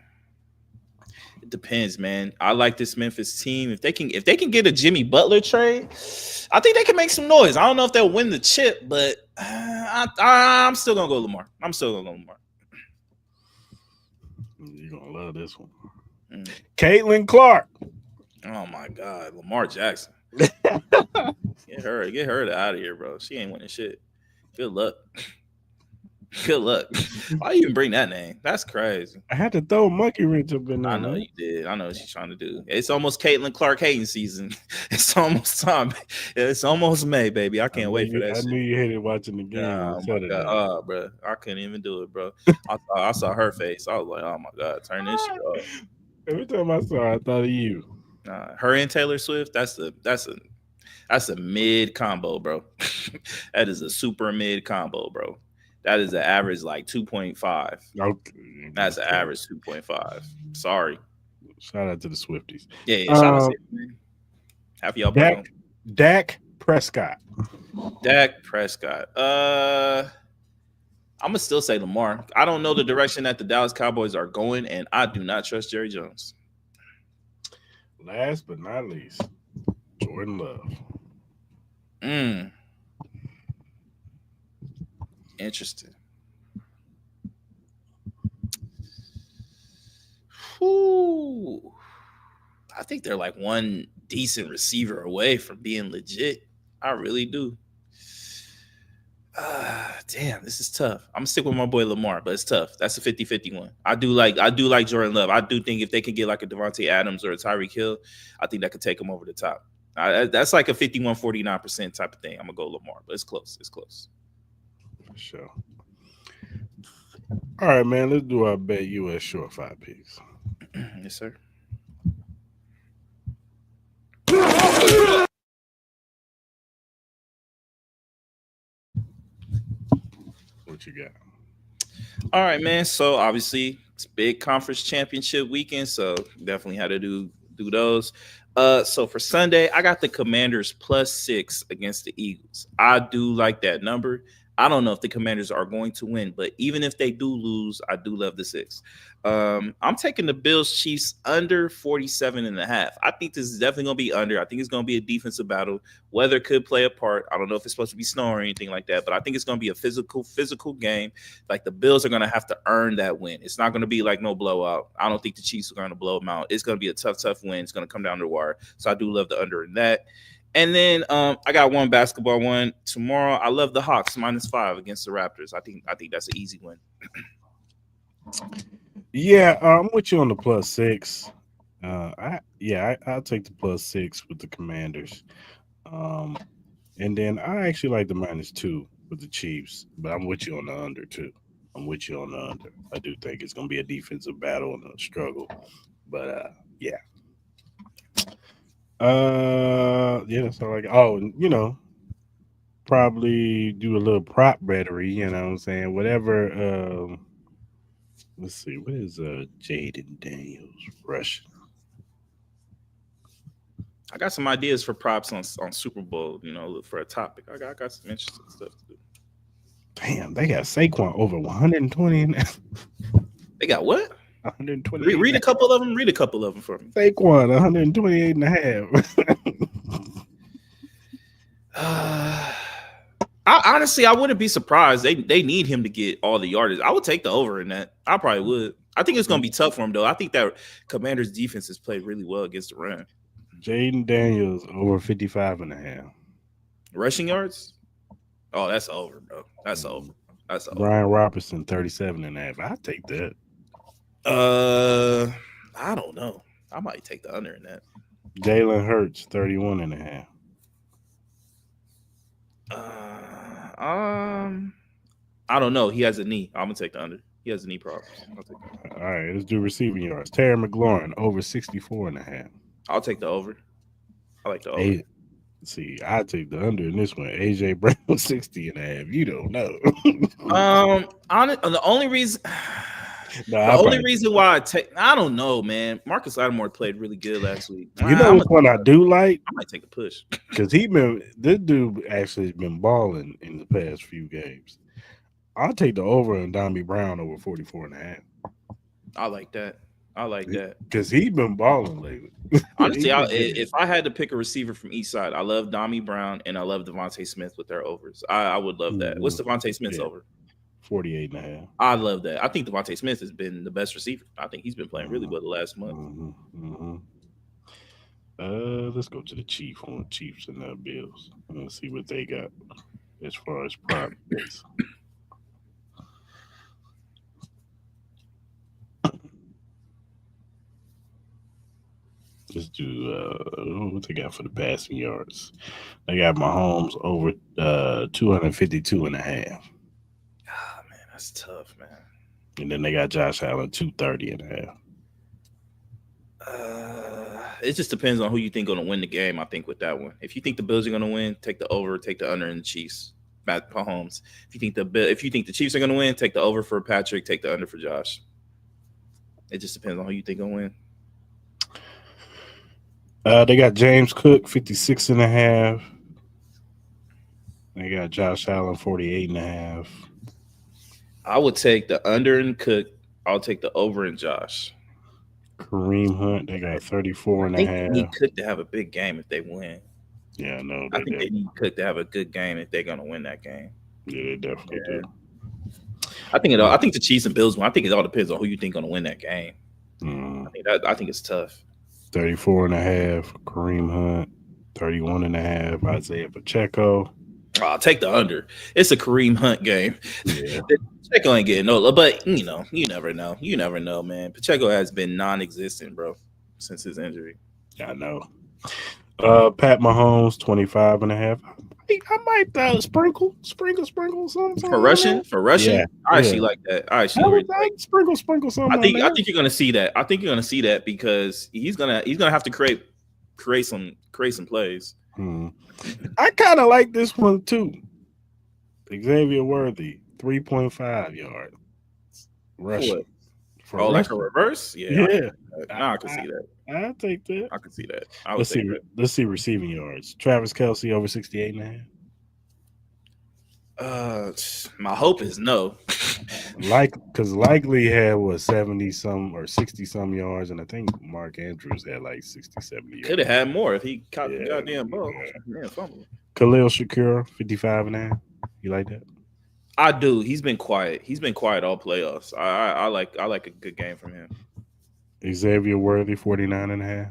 depends, man. I like this Memphis team. If they can get a Jimmy Butler trade, I think they can make some noise. I don't know if they'll win the chip, but I'm still gonna go Lamar. I'm still gonna go Lamar. You're gonna love this one. Mm. Caitlin Clark. Oh my God, Lamar Jackson. Get her out of here, bro. She ain't winning shit. Good luck. Good luck. Why you even bring that name? That's crazy. I had to throw a monkey wrench up in there. I know you did. I know what she's trying to do. It's almost Caitlin Clark hating season. It's almost time. It's almost May, baby. I can't wait for that. I knew you hated watching the game. Oh my God. Oh, bro. I couldn't even do it, bro. I saw her face. I was like, oh my God, turn this shit off. Every time I saw her, I thought of you. Her and Taylor Swift, that's a mid combo, bro. That is a super mid combo, bro. That is an average like 2.5. Okay. That's an average 2.5. Sorry. Shout out to the Swifties. Yeah, shout out to you. Happy y'all Dak Prescott. Dak Prescott. I'm gonna still say Lamar. I don't know the direction that the Dallas Cowboys are going, and I do not trust Jerry Jones. Last but not least, Jordan Love. Interesting. Whew. I think they're like one decent receiver away from being legit. I really do. Damn, this is tough. I'm gonna stick with my boy Lamar, but it's tough. That's a 50-50 one. I do like Jordan Love. I do think if they can get like a Devontae Adams or a Tyreek Hill, I think that could take them over the top. That's like a 51-49% type of thing. I'm gonna go Lamar, but it's close. It's close. For sure. All right, man. Let's do our bet US short 5 picks. Yes, sir. What you got? All right, man. So obviously it's big conference championship weekend, so definitely had to do those. So for Sunday, I got the Commanders +6 against the Eagles. I do like that number. I don't know if the Commanders are going to win, but even if they do lose, I do love the 6. I'm taking the Bills Chiefs under 47.5. I think this is definitely going to be under. I think it's going to be a defensive battle. Weather could play a part. I don't know if it's supposed to be snow or anything like that, but I think it's going to be a physical game. Like the Bills are going to have to earn that win. It's not going to be like no blowout. I don't think the Chiefs are going to blow them out. It's going to be a tough win. It's going to come down to the wire. So I do love the under in that. And then I got one basketball one tomorrow. I love the Hawks -5 against the Raptors. I think that's an easy win. Yeah, I'm with you on the +6. I'll take the +6 with the Commanders. And then I actually like the -2 with the Chiefs, but I'm with you on the under too. I'm with you on the under. I do think it's going to be a defensive battle and a struggle, but yeah. That's all I got. Oh, probably do a little prop bettery, you know what I'm saying? Whatever. Let's see, what is Jaden Daniels rushing? I got some ideas for props on Super Bowl, for a topic. I got some interesting stuff to do. Damn, they got Saquon over 120. They got what? 120. Read a couple of them. Read a couple of them for me. Saquon 128.5. I wouldn't be surprised. They need him to get all the yardage. I would take the over in that. I probably would. I think it's going to be tough for him, though. I think that Commanders' defense has played really well against the run. Jaden Daniels over 55.5. Rushing yards? Oh, that's over, bro. That's over. Brian Robertson 37.5. I'll take that. I don't know. I might take the under in that. Jalen Hurts 31.5. I don't know. He has a knee. I'm gonna take the under. He has a knee problem. All right, let's do receiving yards. Terry McLaurin over 64.5. I'll take the over. I like the over. I take the under in this one. AJ Brown 60.5. You don't know. The only reason No, The I only probably reason why I don't know, man. Marcus Lattimore played really good last week. you know which one I do like I might take a push. because this dude actually has been balling in the past few games. I'll take the over on Dommy Brown over 44 and a half. I like that. I like that. Because he's been balling lately. Honestly, He been getting if it. I had to pick a receiver from each side, I love Dommy Brown and I love Devontae Smith with their overs. I would love that. What's Mhm. Devontae Smith's Yeah, over? 48 and a half. I love that. I think Devontae Smith has been the best receiver. I think he's been playing really Mhm, well the last month. mhm, mhm. Let's go to the Chiefs and the Bills. Let's see what they got as far as prop bets. Let's do what they got for the passing yards. They got Mahomes over 252 and a half. Ah, man, that's tough, man. And then they got Josh Allen 230 and a half. It just depends on who you think going to win the game. I think with that one, if you think the Bills are going to win, take the over, take the under in the Chiefs. Pat Mahomes. If you think the Chiefs are going to win, take the over for Patrick, take the under for Josh. It just depends on who you think going to win. They got James Cook 56 and a half. They got Josh Allen 48 and a half. I would take the under and Cook. I'll take the over and Josh. Kareem Hunt, they got 34 I and a think they need half. Cook to have a big game if they win. Yeah, no, I they think they definitely, need Cook to have a good game if they're going to win that game. yeah, they definitely Yeah. do. I think the Chiefs and Bills win. I think it all depends on who you think going to win that game. Mm, I think it's tough. 34 and a half, Kareem Hunt, 31 and a half, Isaiah Pacheco. I'll take the under. It's a Kareem Hunt game. Yeah, Pacheco ain't getting no, but you never know. You never know, man. Pacheco has been non-existent, bro, since his injury. I know. Pat Mahomes, 25 and a half. I might sprinkle something on that. For rushing, Yeah, I yeah. actually like that. I actually really like. I'd sprinkle something on I there. think you're gonna see that. I think you're gonna see that because he's gonna have to create some plays. Hmm. I kind of like this one too. Xavier Worthy, 3.5 yards rushing. What? For Oh, like a rushing. reverse? Yeah. I can see that. I take that. I can see that. I would take that. Let's see receiving yards. Travis Kelsey over 68 and a half. My hope is no. Because likely had what 70 some or 60 some yards, and I think Mark Andrews had like 60, 70 Could yards. have had more if he caught the Yeah, goddamn ball. yeah. Man, fumble. Khalil Shakir, 55 and a half. You like that? I do. He's been quiet. He's been quiet all playoffs. I like a good game from him. Xavier Worthy, 49 and a half.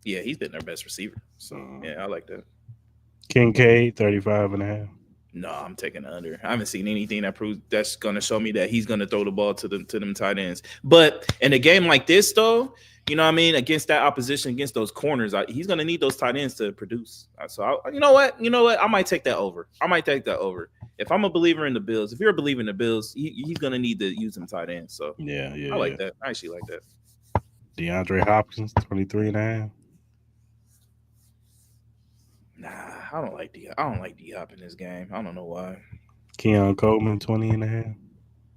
Yeah, he's been their best receiver. So yeah, I like that. Kincaid, 35 and a half. No, I'm taking the under. I haven't seen anything that's gonna show me that he's gonna throw the ball to them tight ends. But in a game like this, though, you know what I mean, against that opposition, against those corners, he's gonna need those tight ends to produce. So you know what, I might take that over. If I'm a believer in the Bills, if you're a believer in the Bills, he's gonna need to use them tight ends. So Yeah. I like that. I actually like that. DeAndre Hopkins, 23 and a half. Nah, I don't like D Hop in this game. I don't know why. Keon Coleman, 20 and a half.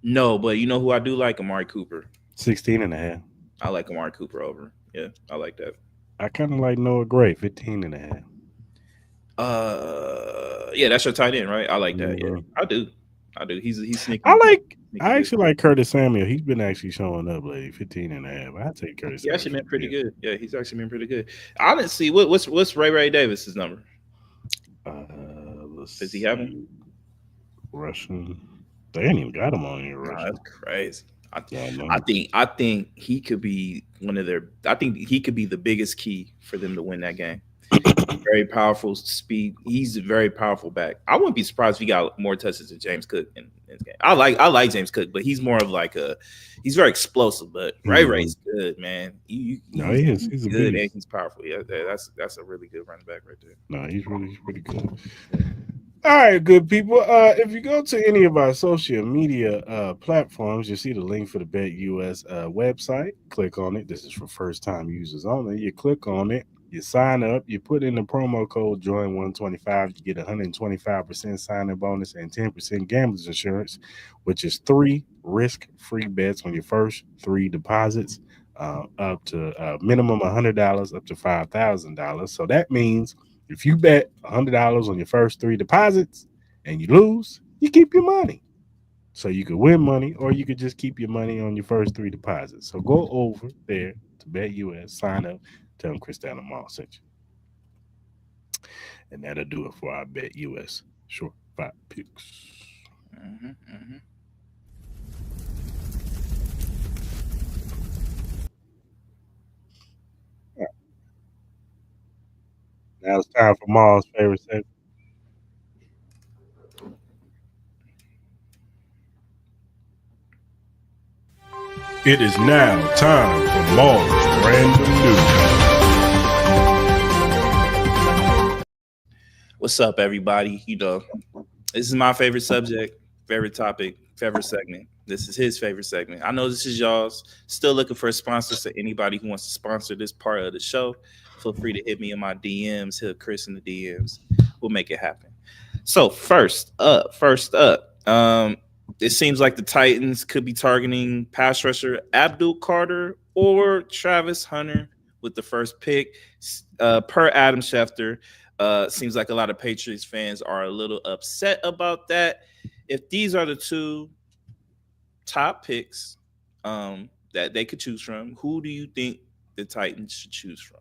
No, but you know who I do like? Amari Cooper. 16 and a half. I like Amari Cooper over. Yeah, I like that. I kind of like Noah Gray, 15 and a half. Yeah, that's your tight end, right? I like that. Yeah, Mhm. I do. He's sneaky. I sneaky actually like Curtis Samuel. He's been actually showing up lately, 15 and a half. I take Curtis He actually Samuel. been pretty good. Yeah, he's actually been pretty good. Honestly, what's Ray Davis's number? Does he have him? Russian. They ain't even got him on here. Nah, Russian. that's crazy. Yeah, no. I think he could be one of their. I think he could be the biggest key for them to win that game. Very powerful speed. He's a very powerful back. I wouldn't be surprised if he got more touches than James Cook in this game. I like James Cook, but he's more of like he's very explosive. But Ray's good, man. No, he is. He's good beast. and he's powerful. Yeah, that's a really good running back right there. No, he's pretty good. All right, good people. If you go to any of our social media platforms, you see the link for the Bet US website. Click on it. This is for first time users only. You click on it. You sign up, you put in the promo code JOIN125, you get 125% sign up bonus and 10% gambler's insurance, which is three risk free bets on your first three deposits, up to minimum $100, up to $5,000. So that means if you bet $100 on your first three deposits and you lose, you keep your money. So you could win money or you could just keep your money on your first three deposits. So go over there to BetUS, sign up, tell them Cris and Mal sent you. And that'll do it for our BetUS short five picks. Mm-hmm, mm-hmm. All right, now it's time for Mal's favorite segment. It is now time for Mal's random news. What's up, everybody? This is my favorite subject, favorite topic, favorite segment. This is his favorite segment. I know this is y'all's. Still looking for sponsors. So anybody who wants to sponsor this part of the show, feel free to hit me in my DMs. Hit Cris in the DMs. We'll make it happen. So first up, it seems like the Titans could be targeting pass rusher Abdul Carter or Travis Hunter with the first pick. Per Adam Schefter, seems like a lot of Patriots fans are a little upset about that. If these are the two top picks that they could choose from, who do you think the Titans should choose from?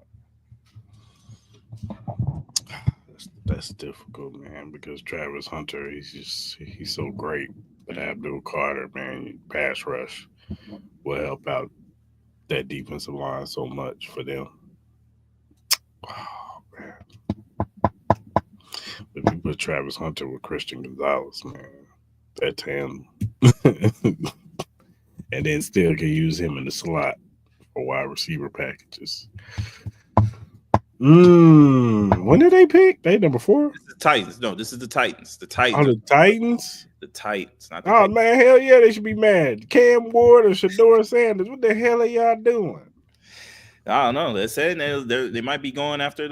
That's difficult, man, because Travis Hunter, he's so great. But Abdul Carter, man, pass rush will help out that defensive line so much for them. Oh, man. If you put Travis Hunter with Christian Gonzalez, man, that tandem. And then still can use him in the slot for wide receiver packages. When did they pick? They number 4? This is the Titans. No, this is the Titans. The Oh, Titans. the Titans? The Titans. Not the Oh Patriots. man, hell yeah, they should be mad. Cam Ward or Shador Sanders. What the hell are y'all doing? I don't know. They're saying they might be going after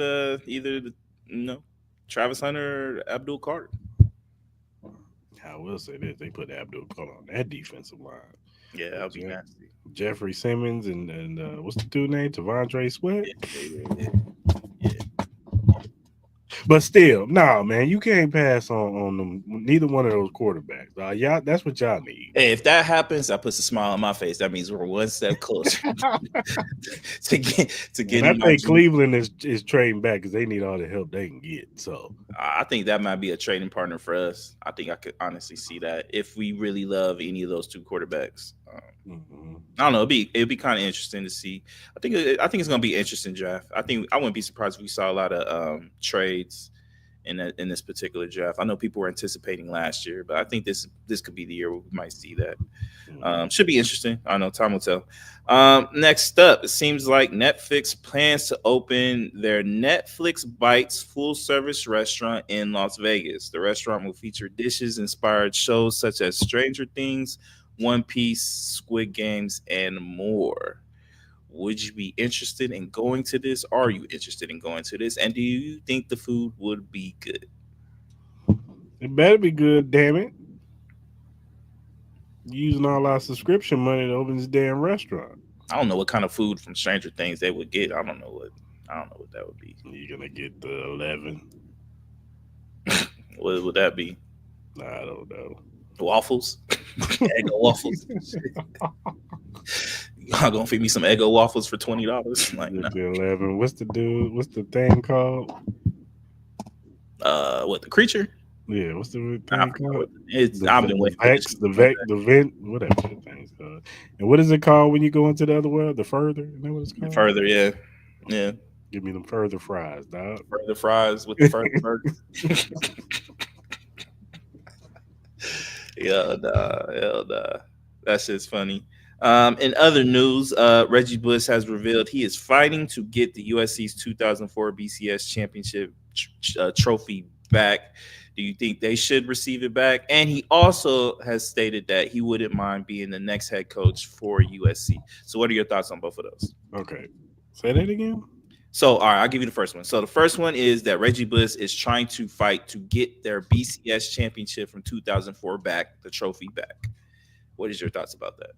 Travis Hunter or Abdul Carter. I will say this: they put Abdul Carter on that defensive line. Yeah, that'll be nasty. Jeffrey Simmons and what's the dude name? Tavondre Sweat. Yeah. But still, no, man, you can't pass on them. Neither one of those quarterbacks. Y'all, that's what y'all need. Hey, if that happens, that puts a smile on my face. That means we're one step closer to get. And I think Cleveland is trading back because they need all the help they can get. So I think that might be a trading partner for us. I think I could honestly see that if we really love any of those two quarterbacks. I don't know. It'd be kind of interesting to see. I think it's gonna be an interesting draft. I wouldn't be surprised if we saw a lot of trades in this particular draft. I know people were anticipating last year, but I think this could be the year we might see that. Should be interesting. I don't know. Time will tell. Next up, it seems like Netflix plans to open their Netflix Bites full-service restaurant in Las Vegas. The restaurant will feature dishes inspired shows such as Stranger Things, One Piece, Squid Games, and more. Would you be interested in going to this? Are you interested in going to this? And do you think the food would be good? It better be good, damn it. Using all our subscription money to open this damn restaurant. I don't know what kind of food from Stranger Things they would get. I don't know what that would be. You're gonna get the 11. What would that be? I don't know. Waffles? Eggo waffles. Y'all gonna feed me some Eggo waffles for $20? Like, no. The 11. What's the thing called? What, the creature? Yeah, what's the thing called? I've been waiting. The vent, whatever the thing's called. And what is it called when you go into the other world? The further? Is that what it's called? Further, yeah. Yeah. Give me them further fries, dog. Further fries with the further burgers. Hell nah. That shit's funny. In other news, Reggie Bush has revealed he is fighting to get the USC's 2004 BCS championship trophy back. Do you think they should receive it back? And he also has stated that he wouldn't mind being the next head coach for USC. So what are your thoughts on both of those? Okay. Say that again. So, all right, I'll give you the first one. So, the first one is that Reggie Bliss is trying to fight to get their BCS championship from 2004 back, the trophy back. What is your thoughts about that?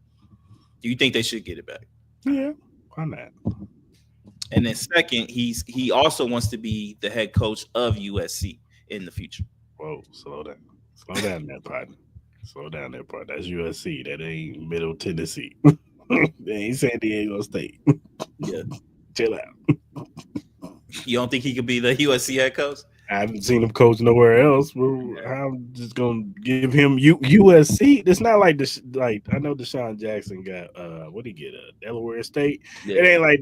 Do you think they should get it back? Yeah, why not? And then second, he also wants to be the head coach of USC in the future. Whoa, slow down. Slow down that partner. Slow down that part. That's USC. That ain't Middle Tennessee. They ain't San Diego State. Yeah. Chill out. You don't think he could be the USC head coach? I haven't seen him coach nowhere else. Well, I'm just gonna give him USC. It's not like this. Like I know Deshaun Jackson got what did he get? Delaware State. Yeah. It ain't like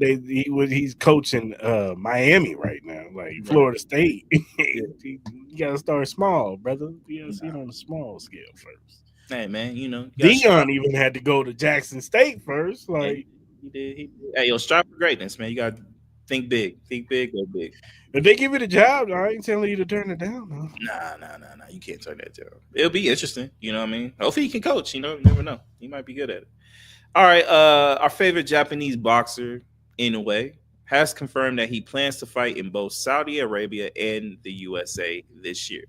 he's coaching Miami right now, like Florida State. Yeah. You gotta start small, brother. You gotta see it on a small scale first. Hey man, Dion even had to go to Jackson State first. Like he did. Hey, yo, strive for greatness, man. You gotta think big, go big. if they give you the job, I ain't telling you to turn it down. No. Nah. You can't turn that down. It'll be interesting. You know what I mean? Hopefully he can coach. You never know. He might be good at it. All right. Our favorite Japanese boxer, Inoue, has confirmed that he plans to fight in both Saudi Arabia and the USA this year.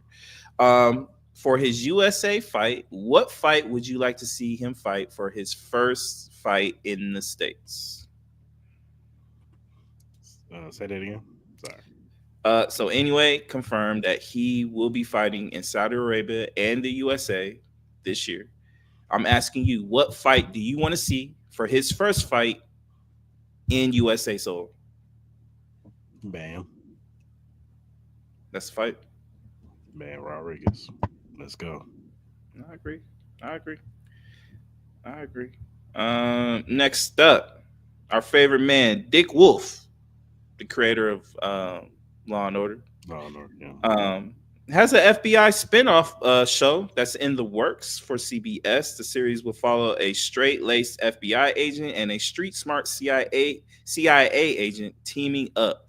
For his USA fight, what fight would you like to see him fight for his first fight in the States? Say that again. Sorry. So anyway, confirmed that he will be fighting in Saudi Arabia and the USA this year. I'm asking you, what fight do you want to see for his first fight in USA soil? Bam. That's the fight. Man, Rodriguez. Let's go. I agree. Next up, our favorite man, Dick Wolf, the creator of Law and Order. Yeah. Has an FBI spinoff show that's in the works for CBS. The series will follow a straight-laced FBI agent and a street-smart CIA agent teaming up.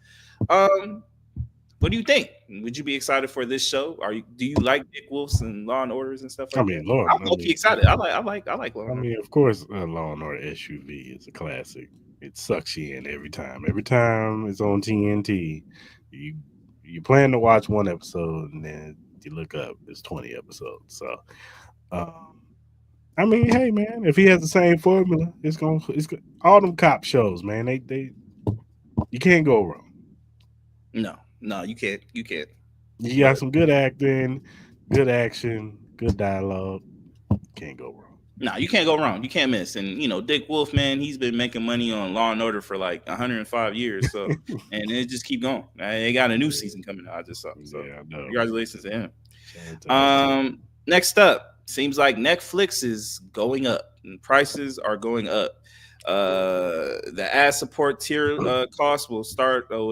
What do you think? Would you be excited for this show? Do you like Dick Wolf's and Law and Orders and stuff like that? Lord, I'm low-key excited. I like Law and Order. I mean, of course, Law and Order SUV is a classic. It sucks you in every time. Every time it's on TNT, you plan to watch one episode and then you look up, it's 20 episodes. So, I mean, hey man, if he has the same formula, it's all them cop shows, man. They you can't go wrong. No, you can't. You got some good acting, good action, good dialogue. Can't go wrong. No, you can't go wrong. You can't miss. And Dick Wolf, man, he's been making money on Law and Order for like 105 years. So, and it just keep going. They got a new season coming out. I just saw. So, yeah, congratulations to him. Next up, seems like Netflix is going up and prices are going up. The ad support tier cost will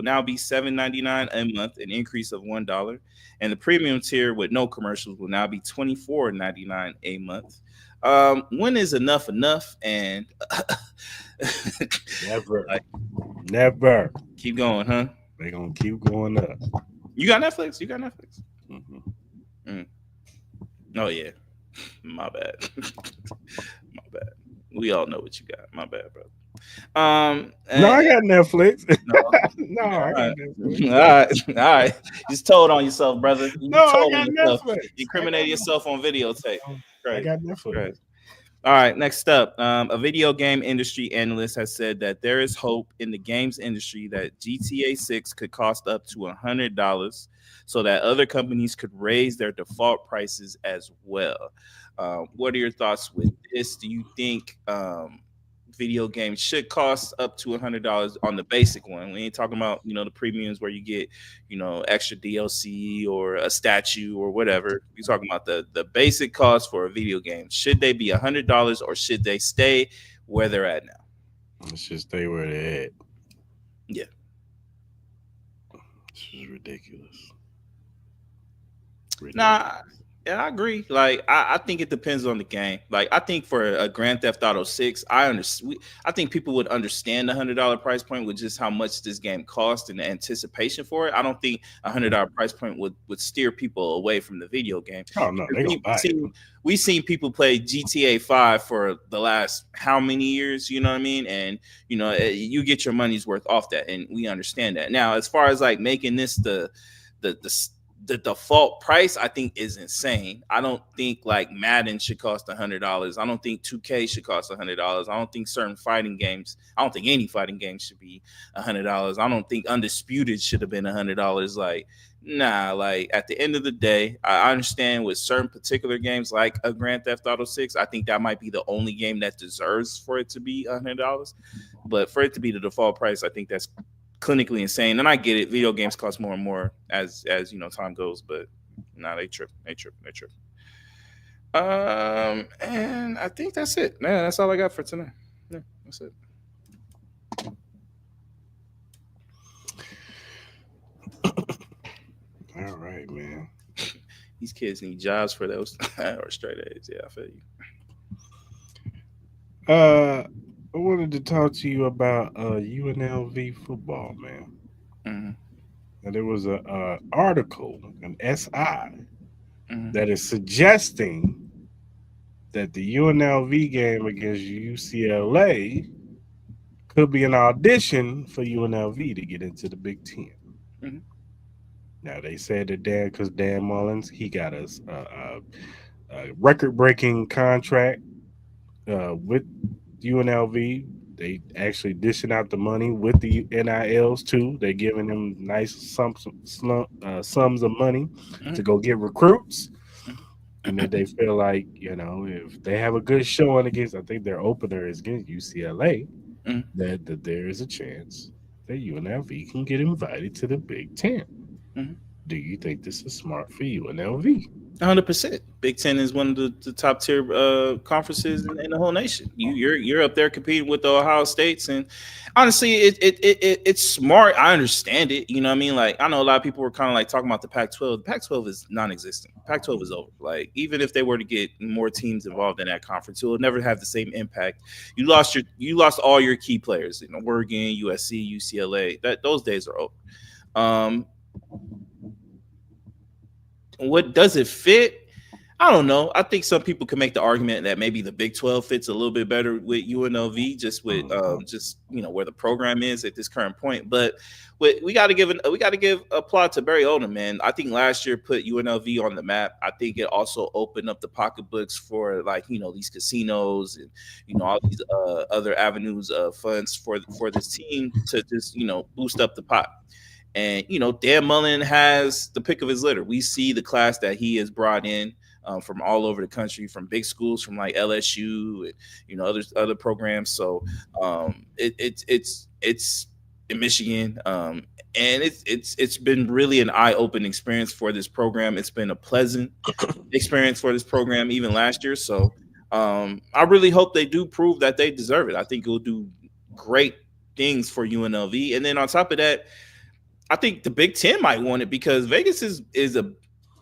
now be $7.99 a month, an increase of $1, and the premium tier with no commercials will now be $24.99 a month. When is enough? And never keep going, huh? They're gonna keep going up. You got Netflix? Mm-hmm. Oh yeah, my bad. My bad. We all know what you got. My bad, brother. No, I got Netflix. No, I got Netflix. All right. Just told on yourself, brother. I got Netflix. You incriminated yourself on videotape. I got Netflix. All right, next up, a video game industry analyst has said that there is hope in the games industry that GTA 6 could cost up to $100 so that other companies could raise their default prices as well. What are your thoughts with this? Do you think video games should cost up to $100 on the basic one? We ain't talking about, the premiums where you get, extra DLC or a statue or whatever. We're talking about the basic cost for a video game. Should they be $100 or should they stay where they're at now? Let's just stay where they're at. Yeah. This is ridiculous. Nah, Yeah, I agree. Like, I think it depends on the game. Like, I think for a Grand Theft Auto 6, I think people would understand the $100 price point with just how much this game cost and the anticipation for it. I don't think $100 price point would steer people away from the video game, Oh no, because they gonna buy it. we've seen people play GTA 5 for the last how many years, you know what I mean? And you get your money's worth off that, and we understand that. Now, as far as like making this the the default price, I think is insane. I don't think like Madden should cost $100. I don't think 2K should cost $100. I don't think certain fighting games. I don't think any fighting game should be $100. I don't think Undisputed should have been $100. Like, nah. Like, at the end of the day, I understand with certain particular games like a Grand Theft Auto 6. I think that might be the only game that deserves for it to be $100. But for it to be the default price, I think that's clinically insane. And I get it, video games cost more and more as time goes, but nah, they trip. And I think that's it. Man, that's all I got for tonight. Yeah, that's it. All right, man. These kids need jobs for those or straight A's. Yeah, I feel you. I wanted to talk to you about UNLV football, man. Mm-hmm. And there was a article, an SI, Mm-hmm. that is suggesting that the UNLV game against UCLA could be an audition for UNLV to get into the Big Ten. Mm-hmm. Now they said that because Dan Mullins, he got us a record-breaking contract with UNLV. They actually dishing out the money with the NILs too. They're giving them nice sums of money to go get recruits. And that they feel like, if they have a good showing against, I think their opener is against UCLA, Mm-hmm. that there is a chance that UNLV can get invited to the Big Ten. Mm-hmm. Do you think this is smart for UNLV? 100%. Big Ten is one of the top tier conferences in the whole nation. You're up there competing with the Ohio States, and honestly, it's smart. I understand it. You know what I mean? Like, I know a lot of people were kind of like talking about the Pac-12. The Pac-12 is non-existent. Pac-12 is over. Like, even if they were to get more teams involved in that conference, it will never have the same impact. You lost all your key players. Oregon, USC, UCLA. Those days are over. What does it fit? I don't know. I think some people can make the argument that maybe the Big 12 fits a little bit better with UNLV, just with where the program is at this current point. But we got to give a plot to Barry Odom, man. I think last year put UNLV on the map. I think it also opened up the pocketbooks for these casinos and all these other avenues of funds for this team to just boost up the pot. And Dan Mullen has the pick of his litter. We see the class that he has brought in from all over the country, from big schools, from like LSU and other programs. So it's in Michigan, and it's been really an eye-opening experience for this program. It's been a pleasant experience for this program even last year. So I really hope they do prove that they deserve it. I think it will do great things for UNLV, and then on top of that, I think the Big Ten might want it because Vegas is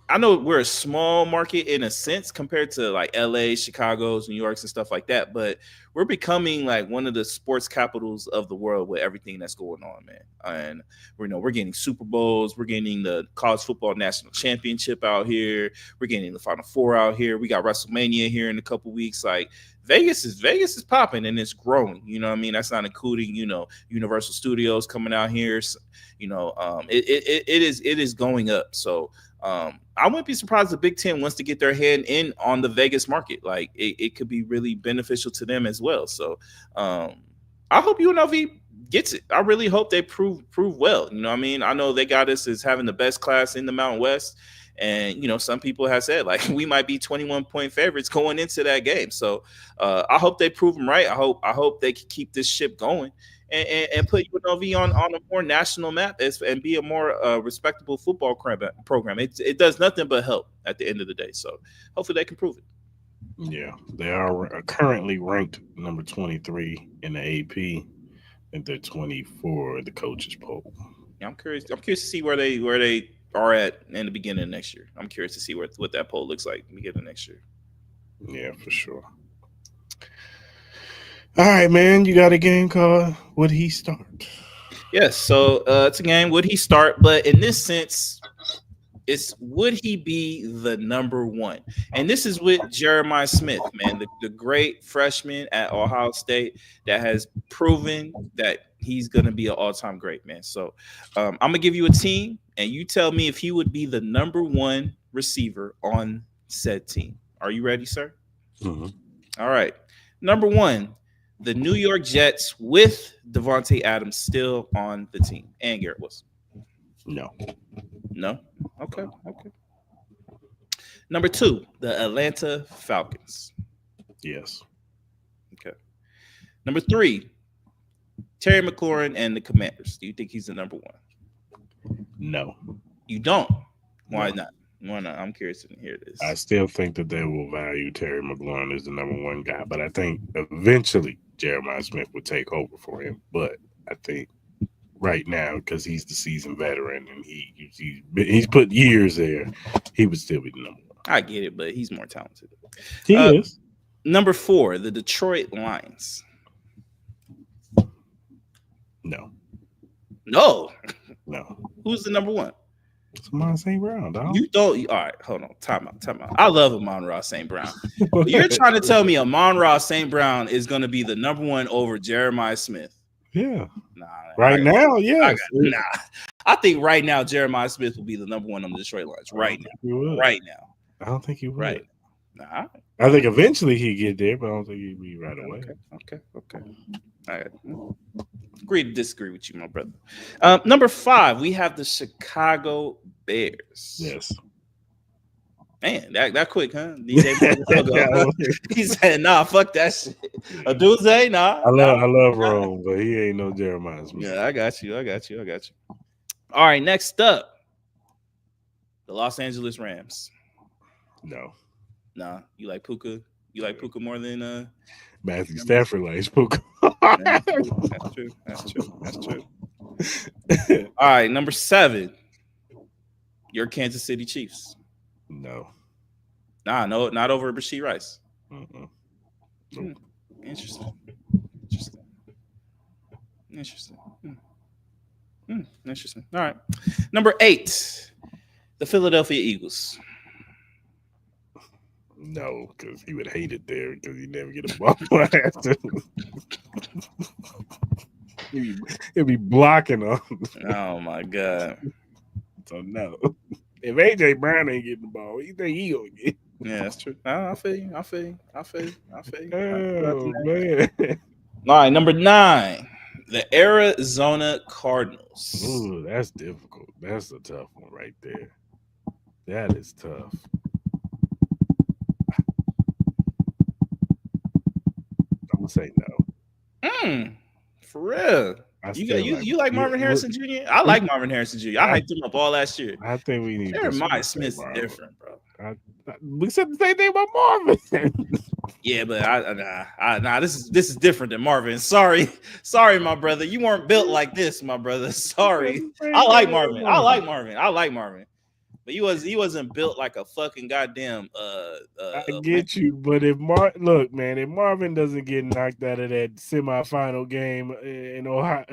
I know we're a small market in a sense compared to like LA, Chicago's, New York's and stuff like that, but we're becoming like one of the sports capitals of the world with everything that's going on, man. And we're getting Super Bowls, we're getting the college football national championship out here, we're getting the Final Four out here, we got WrestleMania here in a couple weeks. Like Vegas is popping and it's growing. You know what I mean? That's not including Universal Studios coming out here. So, it is going up. So I wouldn't be surprised if Big Ten wants to get their hand in on the Vegas market. Like it could be really beneficial to them as well. So I hope UNLV gets it. I really hope they prove well. You know what I mean? I know they got us as having the best class in the Mountain West. And some people have said like we might be 21-point favorites going into that game. So I hope they prove them right. I hope they can keep this ship going and put UNLV on a more national map and be a more respectable football program. It does nothing but help at the end of the day. So hopefully they can prove it. Yeah, they are currently ranked number 23 in the AP, and they're 24 in the coaches poll. Yeah, I'm curious to see where they or at in the beginning of next year. I'm curious to see what that poll looks like beginning of next year. Yeah, for sure. All right, man. You got a game called Would He Start? Yes, so it's a game. Would he start? But in this sense, it's would he be the number one? And this is with Jeremiah Smith, man, the great freshman at Ohio State that has proven that he's gonna be an all-time great, man. So I'm gonna give you a team, and you tell me if he would be the number one receiver on said team. Are you ready, sir? Mm-hmm. All right. Number one, the New York Jets with Devontae Adams still on the team, and Garrett Wilson. No. No. Okay. Okay. Number two, the Atlanta Falcons. Yes. Okay. Number three, Terry McLaurin and the Commanders. Do you think he's the number one? No. You don't. Why No. not? Why not? I'm curious to hear this. I still think that they will value Terry McLaurin as the number one guy, but I think eventually Jeremiah Smith would take over for him. But I think right now, because he's the seasoned veteran and he's put years there, he would still be the number one. I get it, but he's more talented. He is. Number four, the Detroit Lions. No. No. No. Who's the number one? It's Amon St. Brown, dog. You don't. All right, hold on. Time out. I love Amon-Ra St. Brown. You're trying to tell me Amon-Ra St. Brown is going to be the number one over Jeremiah Smith? Yeah. Nah. Right now, yes. Nah. I think right now Jeremiah Smith will be the number one on the Detroit Lions. Right now. Right now. I don't think he would. Right. Nah. I think eventually he'd get there, but I don't think he'd be right away. Okay. All right. Agree to disagree with you, my brother. Number five, we have the Chicago Bears. Yes. Man, that quick, huh? He said, "Nah, fuck that shit." A Duze, nah. I love Rome, but he ain't no Jeremiah Smith. Yeah, I got you. All right, next up, the Los Angeles Rams. No. Nah, you like Puka? You like Puka more than Matthew Stafford likes Puka. That's true. All right, number seven, your Kansas City Chiefs. No. Nah, no, not over Rashee Rice. Mm-mm. Interesting. Interesting. All right. Number eight, the Philadelphia Eagles. No, because he would hate it there because he never get a ball after. He'll be blocking them. Oh my God. So no. If AJ Brown ain't getting the ball, you think he gonna get? Yeah, that's true. I feel you. Oh man. All right, number nine, the Arizona Cardinals. Ooh, that's difficult. That's a tough one right there. That is tough. I'm gonna say no. For real. You like Marvin Harrison Jr.? I like Marvin Harrison Jr. I hyped him up all last year. I think we need Jeremiah Smith's different, bro. We said the same thing about Marvin. Yeah, but nah. This is different than Marvin. Sorry, my brother. You weren't built like this, my brother. Sorry. I like Marvin. But he wasn't built like a fucking goddamn. I get you, but if Marvin doesn't get knocked out of that semifinal game in Ohio,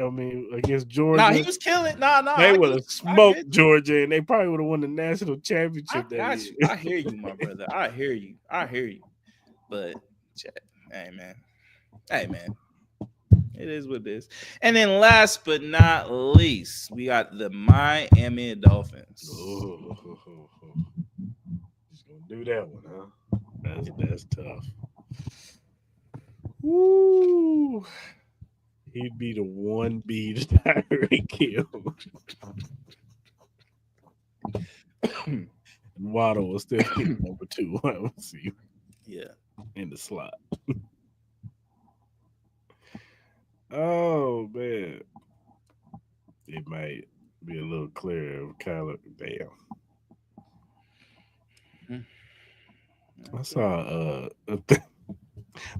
against Georgia, nah, he was killing. Nah, they would have smoked Georgia, and they probably would have won the national championship. I hear you, my brother. I hear you. But, hey man. It is what it is. And then last but not least, we got the Miami Dolphins. Just gonna do that one, huh? That's tough. Woo! He'd be the 1B to Tyreek Hill. Waddle will still be number 2. I will see. Yeah, in the slot. Oh man, it might be a little clearer of Kyler. Damn. I saw I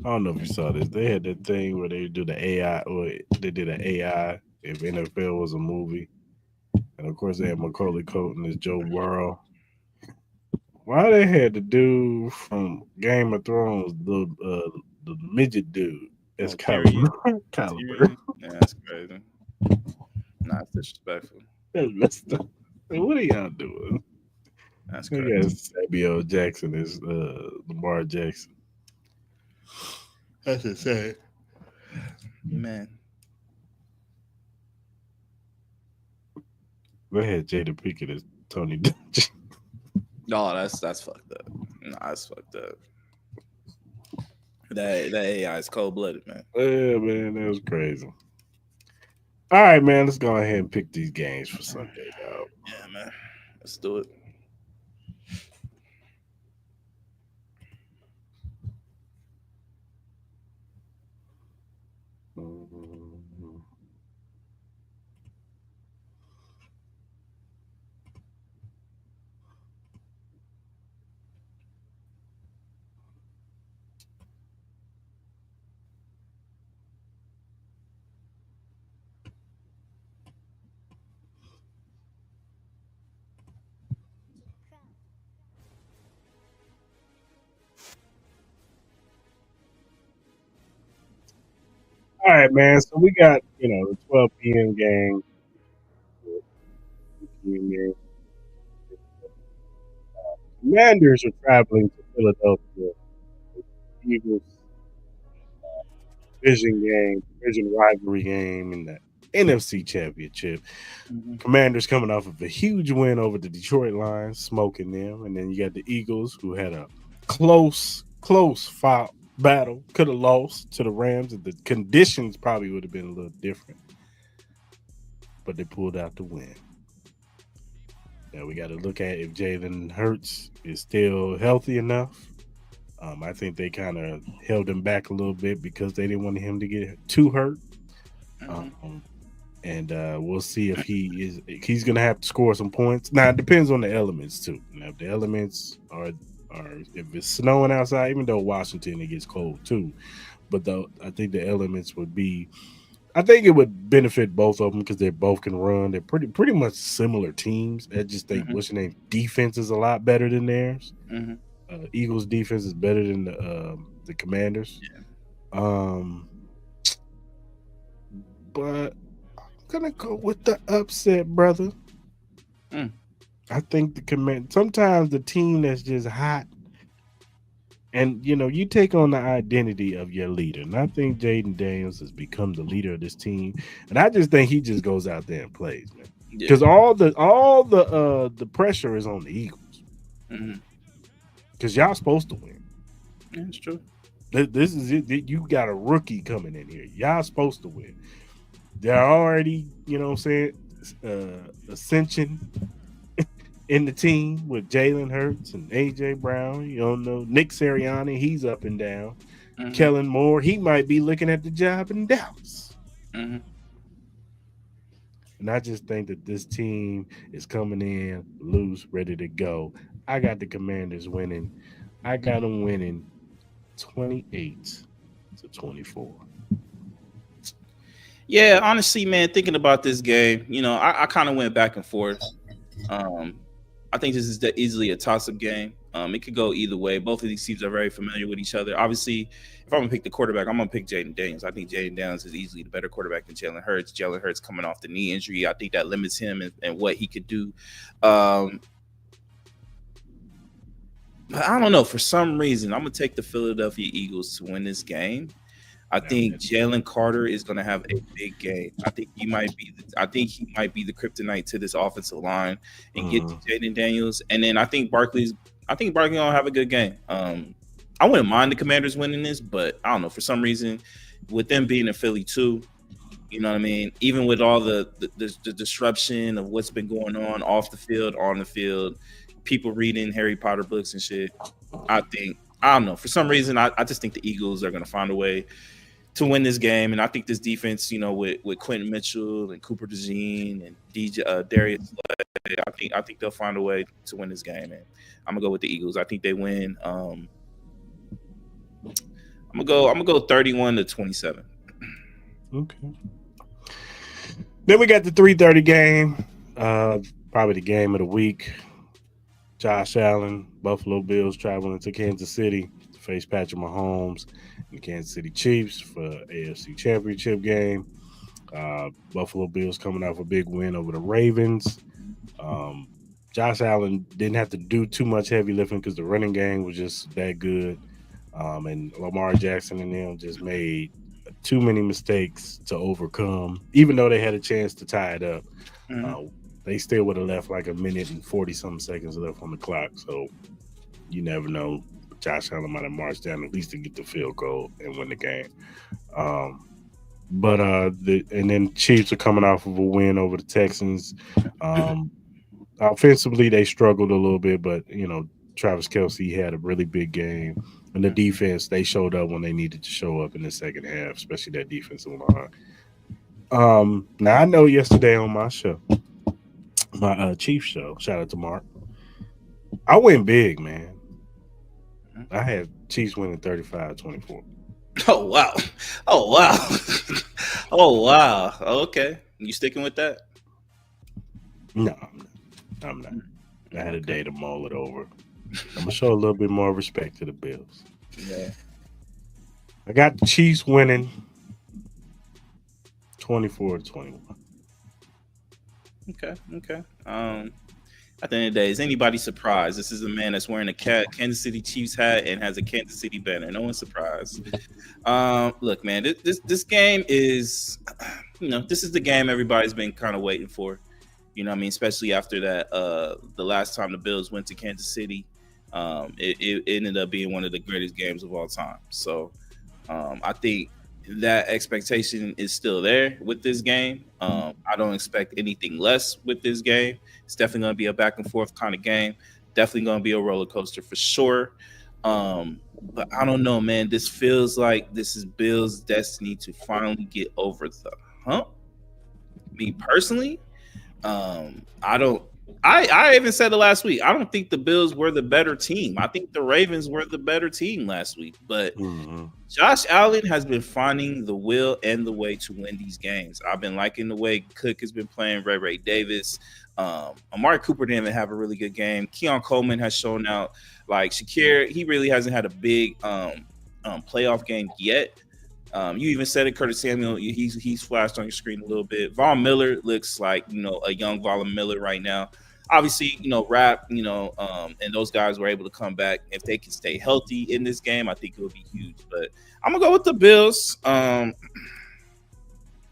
don't know if you saw this. They had that thing where they do the AI, or they did an AI if NFL was a movie. And of course, they had Macaulay Culkin as Joe Burrow. Why they had the dude from Game of Thrones, the midget dude, as Oh, Tyrion. Caliber? Tyrion. Yeah, that's crazy. Nah, it's disrespectful. That's messed up. What are y'all doing? That's I crazy. guess Samuel Jackson is Lamar Jackson. That's insane. Man. They had Jada Pinkett as Tony Dungy. No, that's fucked up. Nah, that's fucked up. That AI is cold blooded, man. Yeah, man, that was crazy. All right, man, let's go ahead and pick these games for Sunday, dog. Yeah, man. Let's do it. Mhm. All right, man. So we got the 12 p.m. game. Commanders are traveling to Philadelphia. Eagles division rivalry game in the NFC Championship. Mhm. Commanders coming off of a huge win over the Detroit Lions, smoking them, and then you got the Eagles who had a close foul battle, could have lost to the Rams, and the conditions probably would have been a little different, but they pulled out the win. Now we got to look at if Jalen Hurts is still healthy enough. I think they kind of held him back a little bit because they didn't want him to get too hurt. Mhm. Um, and we'll see if he's going to have to score some points. Now it depends on the elements too. Now if the elements are if it's snowing outside, even though Washington it gets cold too, but though I think the elements would be. I think it would benefit both of them because they both can run. They're pretty much similar teams. I just think Mhm. what's your name defense is a lot better than theirs. Mhm. Eagles defense is better than the Commanders. Yeah. Um, but I'm gonna go with the upset, brother. Mm. I think the command. Sometimes the team that's just hot, and you take on the identity of your leader. And I think Jaden Daniels has become the leader of this team, and I just think he just goes out there and plays, man. Yeah. Because all the pressure is on the Eagles. Mhm. Because y'all supposed to win. Yeah, it's true. This is it. You got a rookie coming in here. Y'all supposed to win. They're already, what I'm saying, ascension in the team with Jalen Hurts and AJ Brown. You don't know Nick Sirianni. He's up and down. Mhm. Kellen Moore. He might be looking at the job in Dallas. Mhm. And I just think that this team is coming in loose, ready to go. I got the Commanders winning. I got them winning 28-24. Yeah, honestly, man, thinking about this game, I kind of went back and forth. Um, I think this is easily a toss-up game. It could go either way. Both of these teams are very familiar with each other. Obviously, if I'm gonna pick the quarterback, I'm gonna pick Jaden Daniels. I think Jaden Daniels is easily the better quarterback than Jalen Hurts. Jalen Hurts coming off the knee injury, I think that limits him and what he could do. Um, but I don't know. For some reason, I'm gonna take the Philadelphia Eagles to win this game. I think Jalen Carter is going to have a big game. I think he might be. I think he might be the kryptonite to this offensive line and get to Jaden Daniels. And then I think Barkley's. I think Barkley gonna have a good game. I wouldn't mind the Commanders winning this, but I don't know. For some reason, with them being in Philly too, you know what I mean. Even with all the disruption of what's been going on off the field, on the field, people reading Harry Potter books and shit. I don't know. For some reason, I just think the Eagles are going to find a way to win this game, and I think this defense, with Quentin Mitchell and Cooper DeJean and DJ Darius Slay, I think they'll find a way to win this game, and I'm gonna go with the Eagles. I think they win. I'm gonna go 31-27. Okay. Then we got the 3:30 game. Uh, Probably the game of the week. Josh Allen, Buffalo Bills traveling to Kansas City to face Patrick Mahomes and the Kansas City Chiefs for AFC Championship game. Buffalo Bills coming off a big win over the Ravens. Um, Josh Allen didn't have to do too much heavy lifting because the running game was just that good. And Lamar Jackson and them just made too many mistakes to overcome. Even though they had a chance to tie it up, Mhm. uh, they still would have left like a minute and 40 some seconds left on the clock. So you never know. Josh Allen might have marched down at least to get the field goal and win the game. Um, and then Chiefs are coming off of a win over the Texans. Um, Offensively, they struggled a little bit, but Travis Kelsey had a really big game, and the defense they showed up when they needed to show up in the second half, especially that defensive line. Now I know yesterday on my show, my Chiefs show, shout out to Mark, I went big, man. I had Chiefs winning 35-24. Oh wow! Oh wow! Oh wow! Okay, you sticking with that? No, I'm not. I'm not. Mm, I had a okay. day to mull it over. I'm gonna show a little bit more respect to the Bills. Yeah. I got the Chiefs winning 24-21. Okay. Okay. At the end of the day, is anybody surprised? This is a man that's wearing a Kansas City Chiefs hat and has a Kansas City banner. No one's surprised. Look, man, this game is, this is the game everybody's been kind of waiting for. You know what I mean? Especially after that, the last time the Bills went to Kansas City, it ended up being one of the greatest games of all time. So I think that expectation is still there with this game. I don't expect anything less with this game. It's definitely going to be a back and forth kind of game. Definitely going to be a roller coaster for sure. But I don't know, man. This feels like this is Bill's destiny to finally get over the hump. Me personally, I don't. I even said it last week. I don't think the Bills were the better team. I think the Ravens were the better team last week. But Mm-hmm. Josh Allen has been finding the will and the way to win these games. I've been liking the way Cook has been playing, Ray Davis. Amari Cooper didn't even have a really good game. Keon Coleman has shown out. Like Shakir, he really hasn't had a big playoff game yet. You even said it, Curtis Samuel. He's flashed on your screen a little bit. Von Miller looks like a young Von Miller right now. Obviously, Rap, and those guys were able to come back. If they can stay healthy in this game, I think it would be huge. But I'm gonna go with the Bills,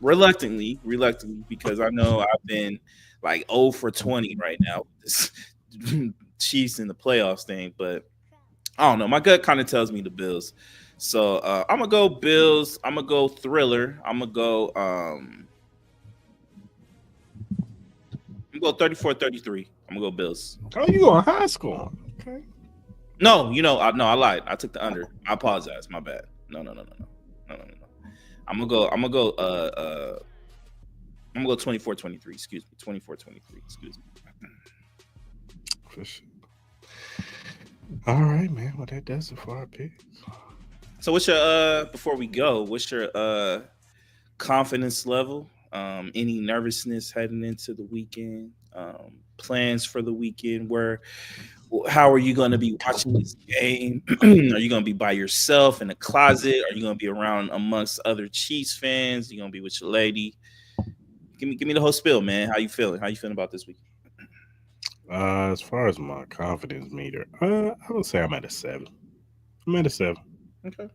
reluctantly, because I know I've been like 0 for 20 right now with this Chiefs in the playoffs thing. But I don't know. My gut kind of tells me the Bills. So I'm gonna go Bills. I'm gonna go Thriller. I'm gonna go 34-33. I'm gonna go Bills. Oh, you going high score? Okay. No, no, I lied. I took the under. I apologize. My bad. No. I'm gonna go. I'm gonna go. I'm gonna go 24-23. Excuse me. 24-23. Excuse me. For sure. All right, man. Well, that does it for our picks. So what's your before we go? What's your confidence level? Any nervousness heading into the weekend? Plans for the weekend? How are you going to be watching this game? Are you going to be by yourself in the closet? Are you going to be around amongst other Chiefs fans? Are you going to be with your lady? Give me the whole spill, man. How you feeling? How you feeling about this week? As far as my confidence meter, I would say I'm at a 7. I'm at a 7. Okay,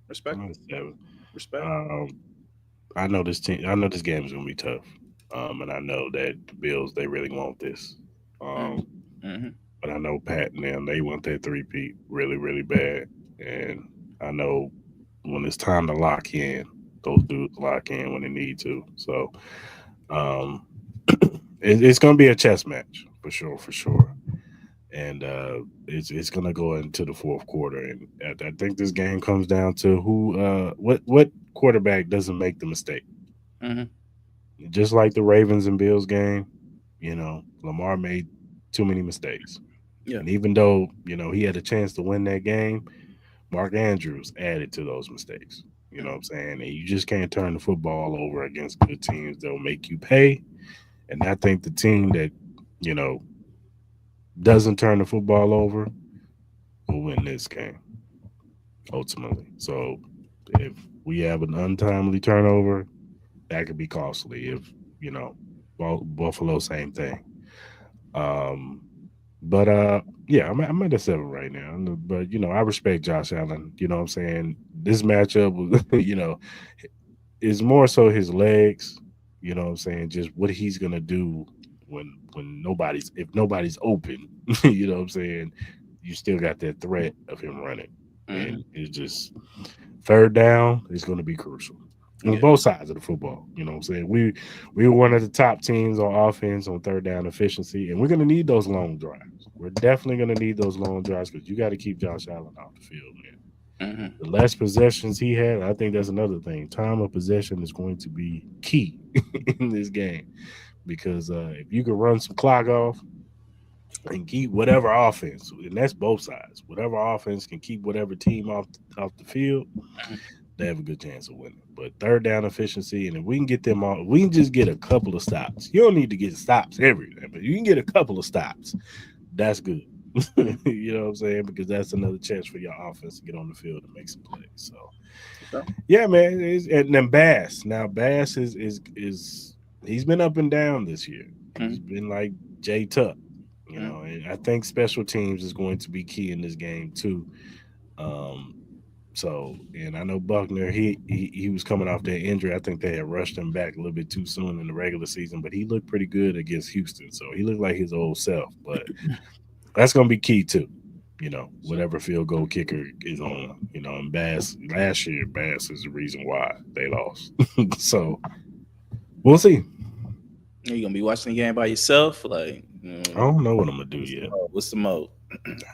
respect, I'm at a 7. respect. Um, I know this team. I know this game is gonna be tough. And I know that the Bills they really want this. Mm-hmm. Um, Mm-hmm. but I know Pat and them they want that three-peat really, really bad. And I know when it's time to lock in, those dudes lock in when they need to. So um, it's gonna be a chess match for sure, for sure. And it's gonna go into the fourth quarter, and I think this game comes down to who, what quarterback doesn't make the mistake. Mm-hmm. Just like the Ravens and Bills game, Lamar made too many mistakes, Yeah. and even though he had a chance to win that game, Mark Andrews added to those mistakes. You know what I'm saying? And you just can't turn the football over against good teams. They'll make you pay, And I think the team that, you know, doesn't turn the football over will win this game ultimately. So if we have an untimely turnover, that could be costly. If, you know, Buffalo, same thing. Um, but yeah, I'm at a 7 right now. But you know, I respect Josh Allen. You know what I'm saying? This matchup was, you know, is more so his legs. You know what I'm saying? Just what he's gonna do when nobody's if nobody's open. You know what I'm saying? You still got that threat of him running, Hmm. and it's just third down is going to be crucial on Yeah. both sides of the football. You know what I'm saying? We were one of the top teams on offense on third down efficiency, and we're going to need those long drives. We're definitely going to need those long drives because you got to keep Josh Allen off the field, man. Hmm. The less possessions he had, I think that's another thing. Time of possession is going to be key in this game because if you can run some clock off and keep whatever offense, and that's both sides, whatever offense can keep whatever team off the field, they have a good chance of winning. But third down efficiency, and if we can get them all, we can just get a couple of stops. You don't need to get stops everywhere, but you can get a couple of stops. That's good. You know what I'm saying? Because that's another chance for your offense to get on the field and make some plays. So Okay. yeah, man. And then Bass. Now Bass is he's been up and down this year. He's Hmm. been like Jay Tuck, you Hmm. know. And I think special teams is going to be key in this game too. Um, so, and I know Buckner, he was coming off that injury. I think they had rushed him back a little bit too soon in the regular season, but he looked pretty good against Houston. So he looked like his old self. But that's gonna be key too. You know, whatever field goal kicker is on. You know, and Bass last year, Bass is the reason why they lost. So we'll see. Are you gonna be watching the game by yourself? Like, I don't know what I'm gonna do yet. what's the mode?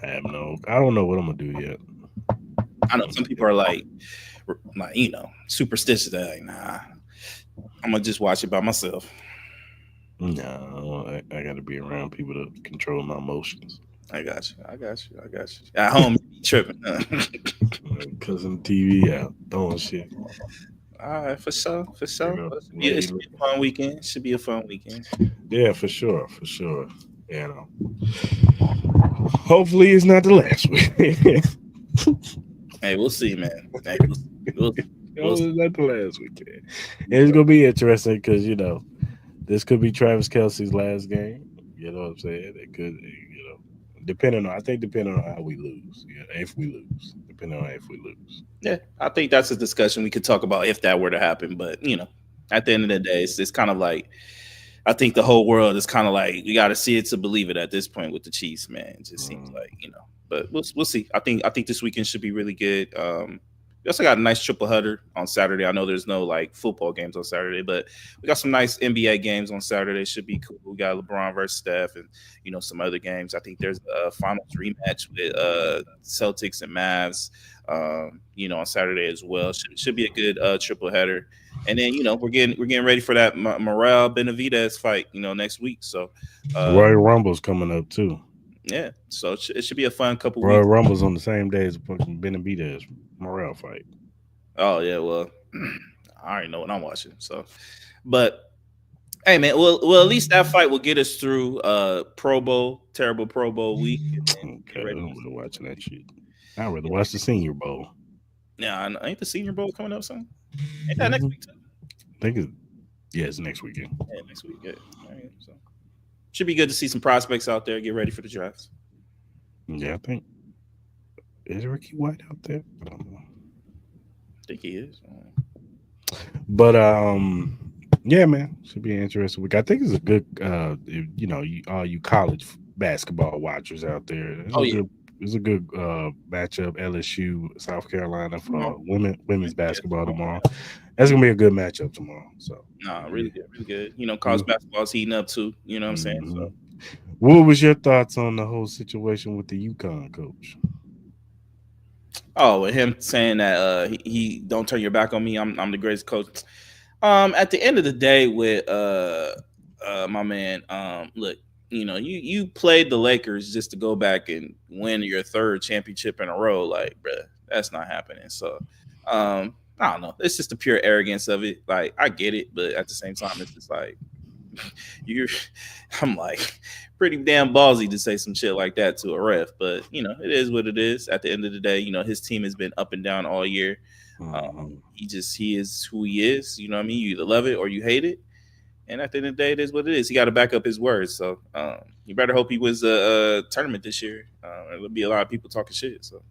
I don't know what I'm gonna do yet. I know some people are like superstitious. They're like, nah, I'm gonna just watch it by myself. No, I got to be around people to control my emotions. I got you. I got you. I got you. At home, you be tripping. Huh? Cutting TV out, throwing shit. All right, for sure, for You sure. know, Well, it lady. should be a fun weekend. Should be a fun weekend. Yeah, for sure, for sure. You know, hopefully it's not the last week. Hey, we'll see, man. Hey, we'll see. Hopefully it's not the last weekend. And it's gonna be interesting because you know this could be Travis Kelsey's last game. You know what I'm saying? It could, you know, depending on I think depending on how we lose. Yeah, if we lose, depending on if we lose. Yeah, I think that's a discussion we could talk about if that were to happen. But at the end of the day, it's kind of like I think the whole world is kind of like you got to see it to believe it at this point with the Chiefs, man. It just seems Mm. like. But we'll see. I think this weekend should be really good. We also got a nice triple header on Saturday. I know there's no like football games on Saturday, but we got some nice NBA games on Saturday. Should be cool. We got LeBron versus Steph, and some other games. I think there's a finals rematch with Celtics and Mavs. On Saturday as well. Should be a good triple header. And then we're getting ready for that Morale Benavidez fight next week. So Royal Rumble's coming up too. yeah, so it should be a fun couple Royal weeks. Rumble's on the same day as fucking Benavidez Morale fight. Oh yeah, well, I already know what I'm watching. So, but hey man, well at least that fight will get us through Pro Bowl, terrible Pro Bowl week, and then Okay, get I ready don't for really some watching good that week. shit. I'd rather Yeah, watch the Senior Bowl. yeah, I know. Ain't the Senior Bowl coming up soon? Ain't that next Hmm. week too? I think it's yeah, it's next weekend. Yeah, next week. Yeah, all right, so should be good to see some prospects out there. Get ready for the drafts. Yeah, I think is Ricky White out there? I don't know. I think he is. But yeah, man, should be an interesting week. I think it's a good you know, all you college basketball watchers out there. Oh yeah, It's a good matchup. LSU, South Carolina tomorrow. for women's Yeah, basketball tomorrow. tomorrow. That's gonna be a good matchup tomorrow. So Nah, yeah. really good, really good. College Mm-hmm. basketball's heating up too. You know what I'm saying? So, Mm-hmm. What was your thoughts on the whole situation with the UConn coach? oh, and him saying that he don't turn your back on me. I'm the greatest coach. At the end of the day, with my man, look, you played the Lakers just to go back and win your third championship in a row. Like, bruh, that's not happening. So, I don't know. It's just the pure arrogance of it. Like, I get it, but at the same time, it's just like, you're, I'm like, pretty damn ballsy to say some shit like that to a ref. But it is what it is. At the end of the day, his team has been up and down all year. Mhm. He is who he is. You know what I mean? You either love it or you hate it. And at the end of the day, it is what it is. He got to back up his words. So you better hope he wins the tournament this year. There'll be a lot of people talking shit. So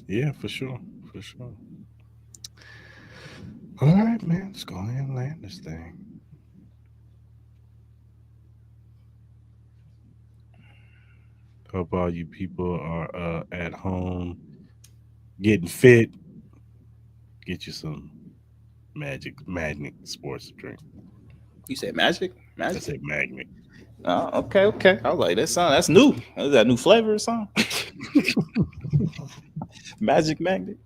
Yeah, for sure. For sure. All right, man. Let's go ahead and land this thing. Hope all you people are at home getting fit. Get you some magic magnet sports drink. you said magic, I magic. say magnet. Oh, okay, okay. I like that song. That's new. Is that new flavor or something? Magic Magnet.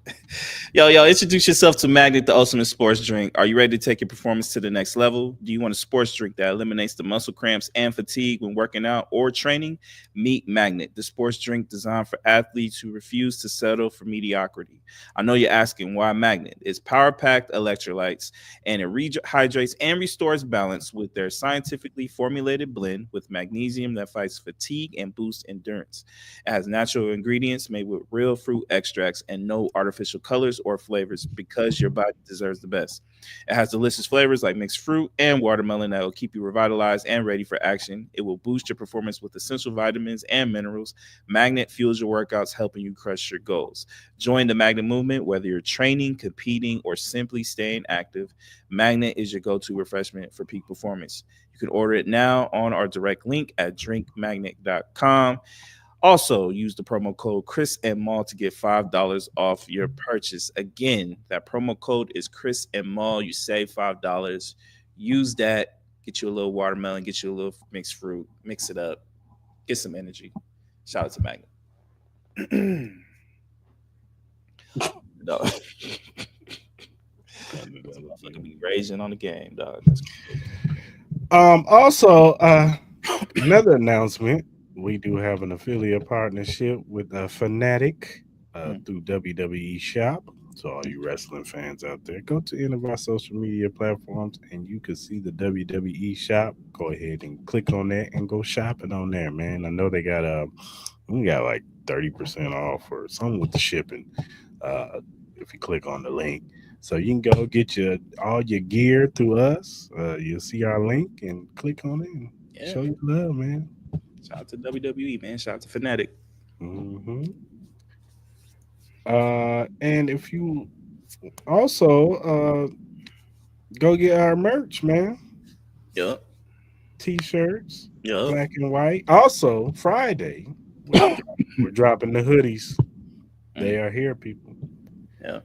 Yo, introduce yourself to Magnet, the ultimate sports drink. Are you ready to take your performance to the next level? Do you want a sports drink that eliminates the muscle cramps and fatigue when working out or training? Meet Magnet, the sports drink designed for athletes who refuse to settle for mediocrity. I know you're asking why Magnet. It's power packed electrolytes and it rehydrates and restores balance with their scientifically formulated blend with magnesium that fights fatigue and boosts endurance. It has natural ingredients made with real fruit extracts and no artificial colors or flavors because your body deserves the best. It has delicious flavors like mixed fruit and watermelon that will keep you revitalized and ready for action. It will boost your performance with essential vitamins and minerals. Magnet fuels your workouts, helping you crush your goals. Join the Magnet movement, whether you're training, competing, or simply staying active. Magnet is your go to refreshment for peak performance. You can order it now on our direct link at drinkmagnet.com. Also, use the promo code Cris and Mal to get $5 off your purchase. Again, that promo code is Cris and Mal. You save $5. Use that. Get you a little watermelon. Get you a little mixed fruit. Mix it up. Get some energy. Shout out to Magnet. Dog. This motherfucker be raging on the game, dog. That's Also, another announcement. We do have an affiliate partnership with Fanatic mm, through WWE Shop. So all you wrestling fans out there, go to any of our social media platforms and you can see the WWE Shop. Go ahead and click on that and go shopping on there, man. I know they got we got like 30% off or something with the shipping. Uh, if you click on the link. So you can go get your all your gear through us. You'll see our link and click on it and yeah. show your love, man. Shout out to WWE, man. Shout out to Fnatic. hmm and if you also go get our merch, man. Yup. T-shirts, Yup. black and white. Also, Friday we're dropping the hoodies. They Mm, are here, people. yeah.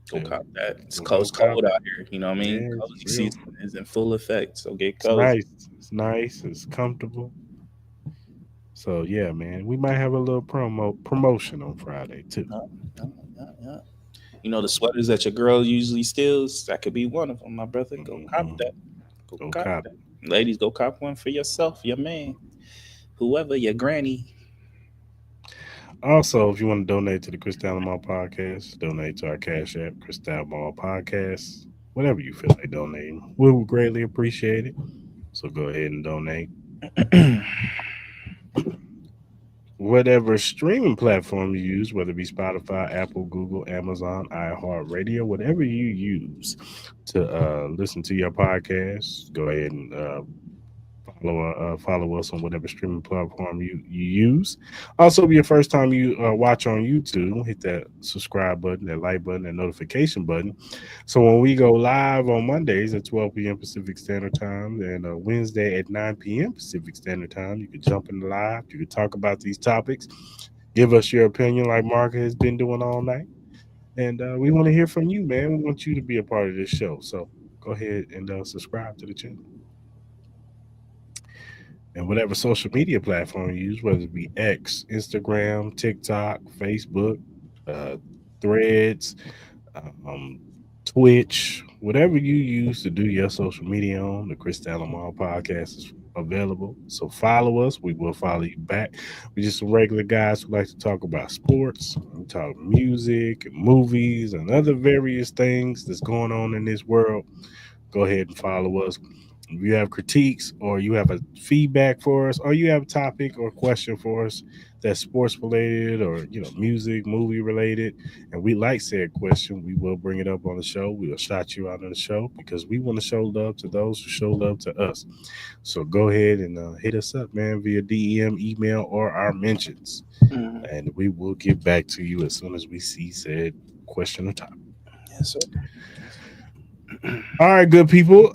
Go They'll, cop that. It's we'll cold, go it's cop cold it. out here. You know what I mean? Yeah, it's Cozy real. season is in full effect. So get It's cozy. nice. It's nice. It's comfortable. So yeah, man, we might have a little promotion on Friday too. Yeah, yeah, yeah, yeah. The sweaters that your girl usually steals, that could be one of them, my brother. Go cop hmm that. Go Go cop cop that. it. Ladies, go cop one for yourself, your man, whoever, your granny. Also, if you want to donate to the Crystal Mall podcast, donate to our Cash App, Crystal Mall Podcast. Whatever you feel like donating, we would greatly appreciate it. So go ahead and donate. Whatever streaming platform you use, whether it be Spotify, Apple, Google, Amazon, iHeartRadio, whatever you use to listen to your podcast, go ahead and follow us on whatever streaming platform you use. Also, if your first time you watch on YouTube, hit that subscribe button, that like button, that notification button. So when we go live on Mondays at 12 p.m. Pacific Standard Time and Wednesday at 9 p.m. Pacific Standard Time, you can jump in the live. You can talk about these topics. Give us your opinion, like Mark has been doing all night. And we want to hear from you, man. We want you to be a part of this show. So go ahead and subscribe to the channel. And whatever social media platform you use, whether it be X, Instagram, TikTok, Facebook, uh, Threads, um, Twitch, whatever you use to do your social media on, the Chris Mall podcast is available. So follow us. We will follow you back. We're just some regular guys who like to talk about sports, we talk music and movies and other various things that's going on in this world. Go ahead and follow us. If you have critiques or you have a feedback for us or you have a topic or question for us that's sports related or music, movie related, and we like said question, we will bring it up on the show. We will shout you out on the show because we want to show love to those who show love to us. So go ahead and hit us up, man, via DM, email, or our mentions, Mhm. and we will get back to you as soon as we see said question or topic. Yes, sir. All right, good people.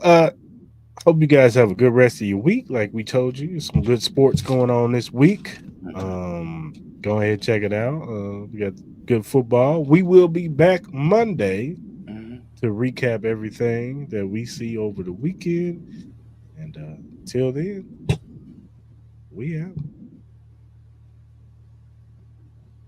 Hope you guys have a good rest of your week. Like we told you, some good sports going on this week. Go ahead, check it out. We got good football. We will be back Monday Mhm. to recap everything that we see over the weekend. And till then, we out.